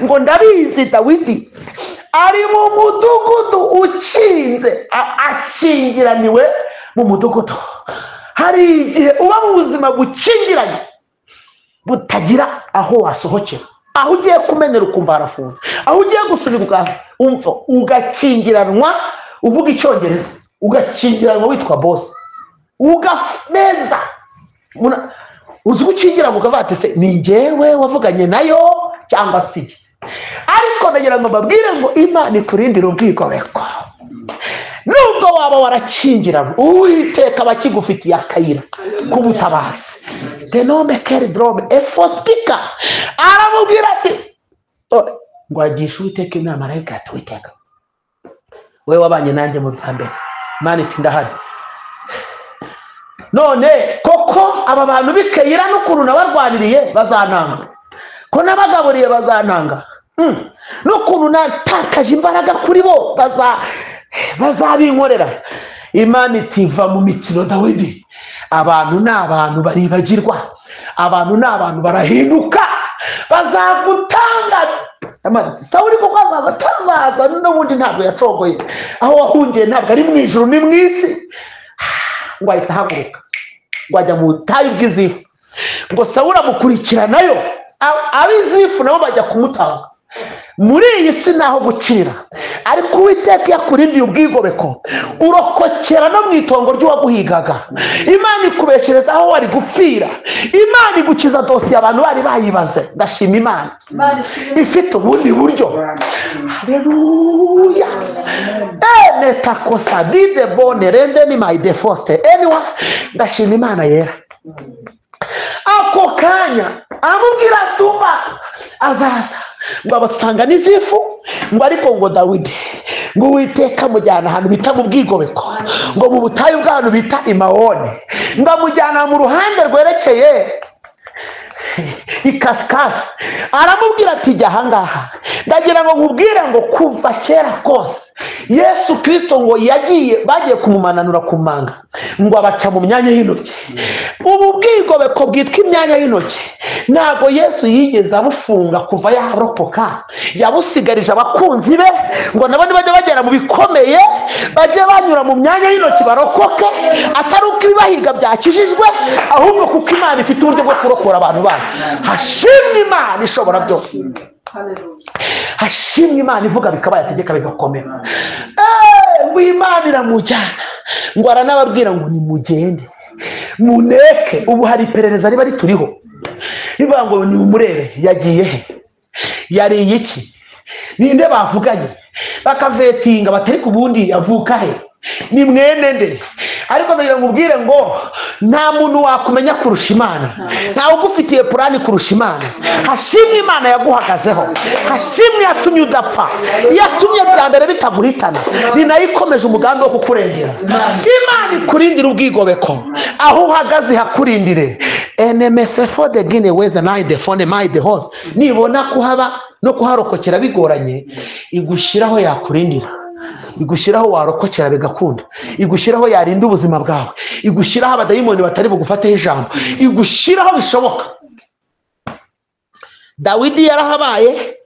ngo ndabizi Dawidi ari mu mudugudu ukinze, akingiraniwe mu mudugudu. Hari igihe uba mu buzima bukingiranye butagira aho wasohokera, aho ugiye kumenera ukumva harafunze, aho ugiye gusubira umva ugakingiranwa uvuga Icyongereza, ugakingiranwa witwa boss, ugafeza uzi gukingira mu kavati se ni njyewe wavuganye nayo cyangwa si ariko ndagira ngo mbabwire ngo Imana ikurindira ubwigobeko nubwo waba warakingira Uwiteka abakigufitiye akayira k'ubutabazi denome keri drome efostika aramubwira ati ngo agishe Uwiteka inama ariko ati Uwiteka we wabanye nanjye mu byambere Imana iti ndahari none koko aba bantu bikeyira n'ukuntu nabarwaniriye bazananga ko nabagaburiye bazananga n'ukuntu natakaje imbaraga kuri bo bazabinkorera Imana itiva mu mikino Dawidi abantu ni abantu baribagirwa abantu ni abantu barahinduka bazagutanga Sawuli kuko atazaza n'ubundi ntabwo yacogoye aho wahungiye ntabwo ari mu ijuru ni mu isi ngo ahita ahaguruka ngo ajya mu butayu bw'Izifu ngo Sawuli amukurikiranayo ab'Izifu nabo bajya kumutanga muri iyi si naho gucira ariko Uwiteka yakurindiye ubwigobeko urokokera no mu itongo ry'uwaguhigaga Imana ikubeshereza aho wari gupfira Imana igukiza dosiye abantu bari bayibaze ndashima Imana ifite ubundi buryo haleluya netakosa dide bone rende ni my defoste anyway ndashima Imana yera ako kanya amubwira tuba azaza ngo abasanga n'Izifu ngo ariko ngo Dawidi ngo Uwiteka mujyana ahantu bita mu bwigobeko ngo mu butayu bw'ahantu bita Imawoni ngo amujyana mu ruhande rwerekeye ikasikasi aramubwira ati jya ahangaha ndagira ngo nkubwire ngo kuva kera kose Yesu Kristo ngo bagiye kumumananura ku manga ngo abaca mu myanya y'intoki ubu bwigobeko bwitwa imyanya y'intoki ntabwo Yesu yigeze abufunga kuva yarokoka yabusigarije abakunzi be ngo nabo bajya bagera mu bikomeye bajye banyura mu myanya y'intoki barokoke atari uko ibibahiga byakijijwe ahubwo kuko Imana ifite uburyo bwo kurokora abantu bayo hashimwe Imana ishobora byose hashimwe Imana ivuga bikaba yategeka bigakomera ngo Imana iramujyana ngo aranababwira ngo nimugende muneke ubu hari iperereza riba rituriho rivuga ngo nimumurebe yagiye he yariye iki ninde bavuganye bakavetinga batari ku bundi avuka he ni mwene nde ariko ndagira ngo ubwire ngo nta muntu wakumenya kurusha Imana ntawe ugufitiye purani kurusha Imana hashimwe Imana yaguhagazeho hashimwe yatumye udapfa yatumye bya mbere bitaguhitana ni nayo ikomeje umugambi wo kukurengera Imana ikurindira ubwigobeko aho uhagaze hakurindire NMSFO de Guinea weze nayi de phone my the host nibona kuhaba no kuharokokera bigoranye igushyiraho yakurindira igushyiraho warokokera bigakunda igushyiraho yarinda ubuzima bwawe igushyiraho abadayimoni batari bugufateho ijambo igushyiraho bishoboka Dawidi yarahabaye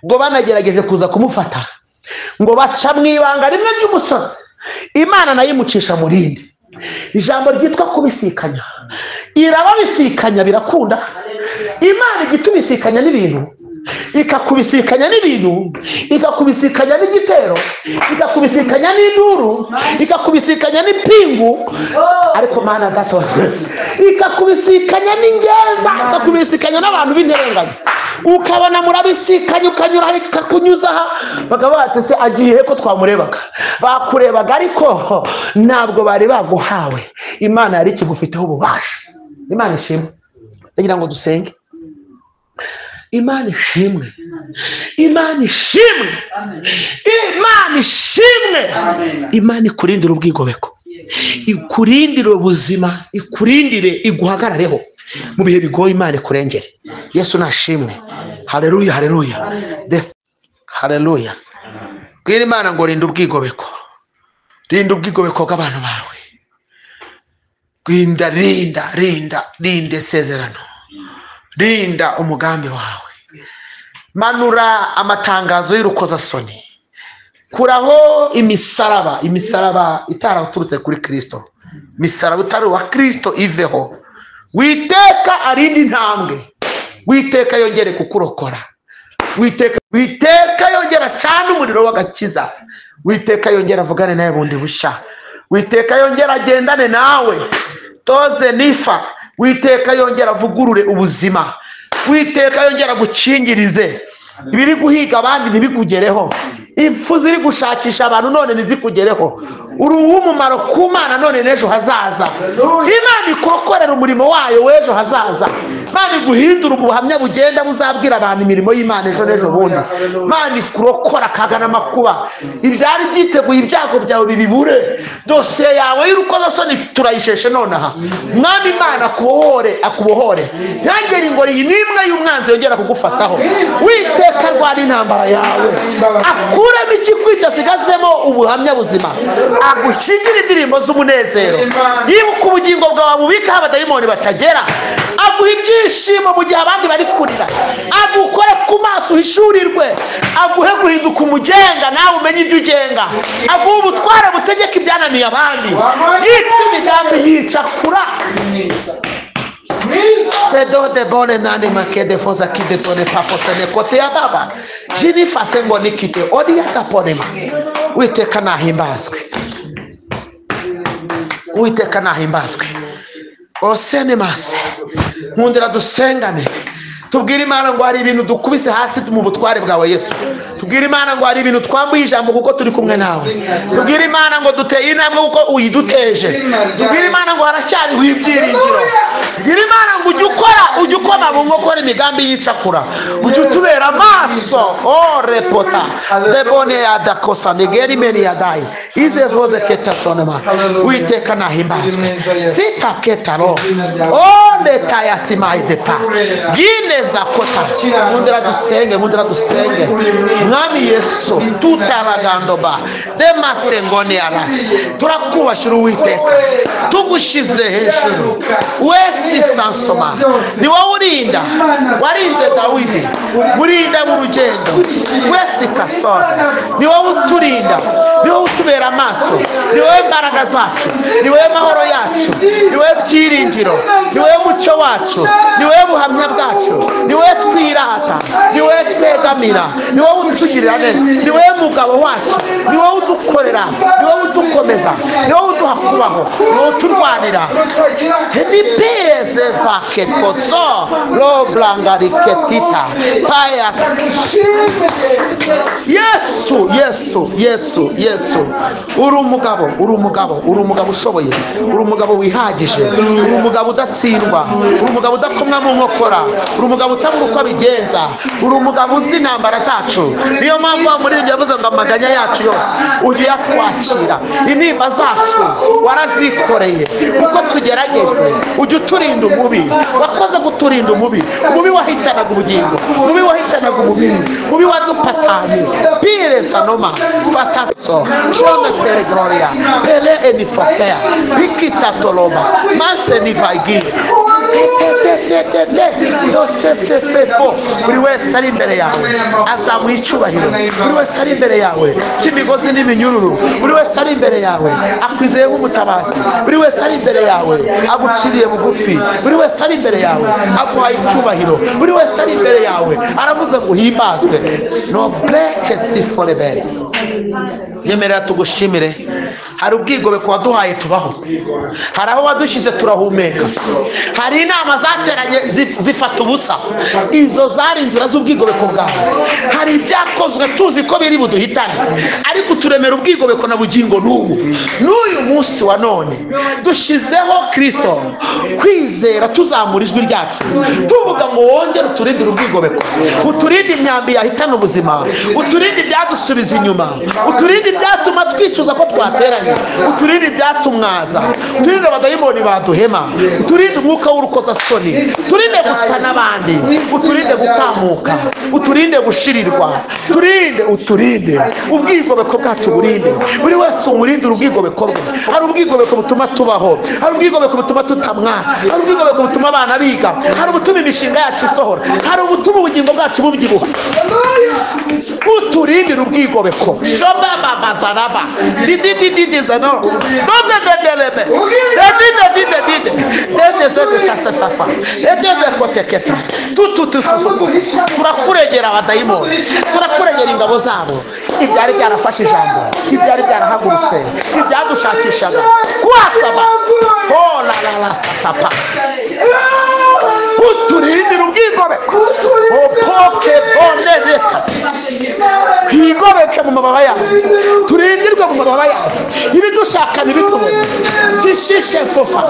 ngo banagerageje kuza kumufata ngo baca mu ibanga rimwe ry'umusozi Imana nayo imucisha mu rindi ijambo ryitwa kubisikanya irababisikanya birakunda Imana igitubisikanya n'ibintu ikakubisikanya n'ibintu ikakubisikanya n'igitero ikakubisikanya n'induru ikakubisikanya n'ipingu ariko Mana datose ikakubisikanya n'ingenza ikakubisikanya n'abantu b'interenganya ukabona murabisikanya ukanyura ikakunyuza bakaba batese agiye ko twamurebaga bakurebaga ariko ntabwo bari baguhawe Imana yari ikigufiteho ububasha Imana ishimwe ndagira ngo dusenge Imana ishimwe Imana ishimwe Imana ishimwe Imana ikurindira ubwigobeko ikurindire ubuzima ikurindire iguhagarareho mu bihe bigoye Imana ikurengere Yesu nashimwe haleluya haleluya haleluya bwira Imana ngo rinda ubwigobeko bw'abantu bawe rinda sezerano rinda umugambi wawe manura amatangazo y'urukozasoni kuraho imisaraba itaraturutse kuri Kristo imisaraba utari wa Kristo iveho Witeka arindi ntambwe Witeka yongere kukurokora Witeka yongera cana umuriro w'agakiza Witeka yongera avugane nawe bundi busha Witeka yongera agendane nawe toze nifa Uwiteka yongera avugurure ubuzima, Uwiteka yongera gukingirize ibiri guhiga abandi ntibikugereho, impfu ziri gushakisha abantu none ntizikugereho. Uri uw'umumaro ku Mana none n'ejo hazaza. Imana ikurokorera umurimo wayo w'ejo hazaza. Imana iguhindura ubuhamya bugenda buzabwira abantu imirimo y'Imana ejo n'ejo bundi. Imana ikurokora akaga n'amakuba, ibyari byiteguye ibyago byawe bibibure. Dosiye yawe y'urukozasoni turayisheshe nonaha. Mwami Imana akubohore ntihagire ingori n'imwe y'umwanzi yongera kugufataho. Uwiteka arwana intambara yawe, akuremo ikikwica asigazemo ubuhamya buzima, agushyigire indirimbo z'umunezero. Yibuka ubugingo bwawe mubikaho abadayimoni batagera, aguha ibyishimo mu gihe abandi bari kurira, agukore ku maso uhishurirwe, aguhe guhinduka umugenga nawe umenye ibyo ugenga, aguha ubutware butegeka ibyananiye abandi, yica imigambi yicakura. Sedo de bone nani makede foza kide tone papo sene kote ya baba jini fase ngo nikite odi yataponema. Uwiteka nahimbazwe, Uwiteka nahimbazwe. Osene mase nkundira dusengane, tubwire Imana ngo hari ibintu dukubise hasi mu butware bwawe Yesu. Tubwire Imana ngo hari ibintu twambuye ijambo kuko turi kumwe nawe. Tubwire Imana ngo duteye intambwe kuko uyiduteje. Tubwire Imana ngo haracyariho ibyiringiro. Tubwire Imana ngo ujye ukoma mu nkokora imigambi yicakura, ujye utubera amaso. O repota debone ya dakosa negeri meni ya dai ize voze keta sonema. Uwiteka nahimbazwe sita ketaro o neta ya simai depa gine za kota. Mundira dusenge Mwami Yesu tutaragandoba dema sengone ala turakubashira Uwiteka, tugushize hejuru. Wesi sansoma ni wowe urinda, warinze Dawidi, urinda mu rugendo. Wesi kasora ni wowe uturinda, ni wowe utubera amaso, ni wowe mbaraga zacu, ni wowe mahoro yacu, ni wowe byiringiro, ni wowe mucyo wacu, ni wowe buhamya bwacu, ni wowe twirata, ni wowe twegamira, ni wowe utugirira neza, ni wowe mugabo wacu, ni wowe udukorera, ni wowe udukomeza, ni wowe uduha kubaho, ni wowe uturwanira. Hedipeze vakekoso lo blangariketita paya. Yesu uri umugabo ushoboye, uri umugabo wihagije, uri umugabo udatsindwa, uri umugabo udakomwa mu nkokora, uri umugabo utabura uko abigenza, uri umugabo uzi intambara zacu. Niyo mpamvu wamuririmbye yavuze ngo amaganya yacu yose ujye uyatwakira, intimba zacu warazikoreye. Uko tugeragejwe ujye uturinda umubi, wakoze guturinda umubi wahitanaga ubugingo, umubi wahitanaga umubiri, umubi wadupatanye. Pire sanoma fataso shone pere gloria pele enifokea bikita toloma manse nivagi dosesefefo. Buri wese ari imbere yawe azamuha icyubahiro, buri wese ari imbere yawe cy'imigozi n'iminyururu, buri wese ari imbere yawe akwizeye nk'umutabazi, buri wese ari imbere yawe aguciriye bugufi, buri wese ari imbere yawe aguhaye icyubahiro, buri wese ari imbere yawe aravuze ngo uhimbazwe. No breke siforebere. Nyemerera tugushimire, hari ubwigobeko waduhaye tubaho, hari aho wadushyize turahumeka, hari inama zateranye zifata ubusa, izo zari inzira z'ubwigobeko bwawe. Hari ibyakozwe tuzi ko biri buduhitane, ariko turemera ubwigobeko na bugingo n'uyu munsi wa none dushyizeho Kristo, kwizera tuzamura ijwi ryacu tuvuga ngo wongere uturindire ubwigobeko, uturinde imyambi yahitana ubuzima, uturinde ibyadusubiza inyuma, uturinde ibyatuma twicuza ko twateranye, uturinde ibyatumwaza, uturinde abadayimoni baduhema, uturinde umwuka w'urukozasoni, uturinde gusa n'abandi, uturinde gukamuka, uturinde gushirirwa, uturinde ubwigobeko bwacu burinde. Buri wese umurinde ubwigobeko bwe. Hari ubwigobeko butuma tubaho, hari ubwigobeko butuma tutamwa, hari ubwigobeko butuma abana biga, hari ubutuma imishinga yacu isohora, hari ubutuma ubugingo bwacu bubyibuha. Uturindire ubwigobeko. Shoba babazaraba didi zano dodedelebe didi dede sasafa dede koteketa turakuregera abadayimoni, turakuregera ingabo zabo, ibyari byarafashe ijambo, ibyari byarahagurutse, ibyadushakishaga kwasaba la sasapa uturindire ubwigobeko opoke bone leta twigobeke mu mababa yawe turindirwe mu mababa yawe ibidushaka ntibitubone gishishe fofa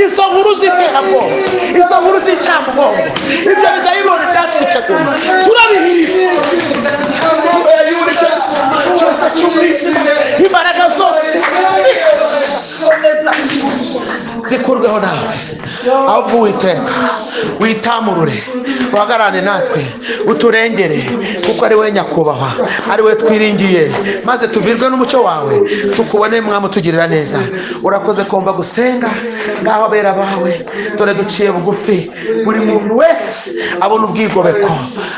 izo nkuru z'iterabwoba izo nkuru z'incamugongo ibyo bidayibone byatwiteguye turabihirira cyose cy'umwijima imbaraga zose zikurweho nawe ahubwo Uwiteka witamurure uhagarane natwe uturengere kuko ari we nyakubahwa ari we twiringiye maze tuvirwe n'umucyo wawe tukubone mwami utugirira neza urakoze kumva gusenga ngaho abera bawe dore duciye bugufi buri muntu wese abona ubwigobeko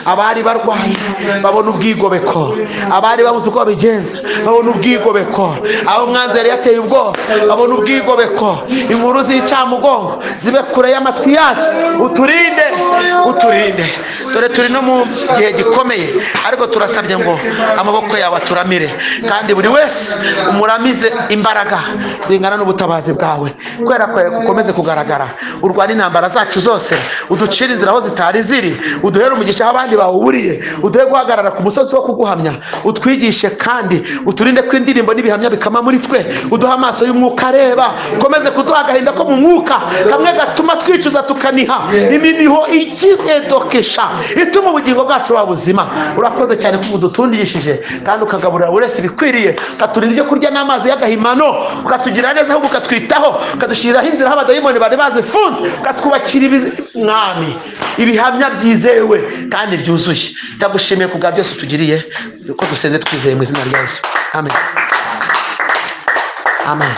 abari barwaye babona ubwigobeko abari babuze uko babigenza babona ubwigobeko abo mwanzi yari yateye ubwoba babona ubwigobeko inkuru z'incamugongo zibe kure y'amatwi yacu uturinde dore turi no mu gihe gikomeye ariko turasabye ngo amaboko yawe aturamire kandi buri wese umuramize imbaraga zingana n'ubutabazi bwawe kubera ko ukomeze kugaragara urwana intambara zacu zose uducira inzira aho zitari ziri uduhere umugisha aho abandi bawuburiye uduhe guhagarara ku musozi wo kuguhamya utwigishe kandi uturinde ko indirimbo n'ibihamya bikama muri twe uduha amaso y'umwuka areba ukomeze kuduha agahinda ko mu mwuka kamwe gatuma twicuza tukaniha iminiho ikidokesha ituma ubugingo bwacu buba buzima urakoze cyane ko udutundishije kandi ukagaburira buri wese ibikwiriye ukaturinda ibyo kurya n'amazi y'agahimano ukatugira neza ahubwo ukatwitaho ukadushyiriraho inzira aho abadayimoni bari bazifunze ukatwubakira mwami ibihamya byizewe kandi byuzuye ndagushimiye ku bwa byose utugiriye uko dusenze twizeye mu izina rya Yesu amen amen.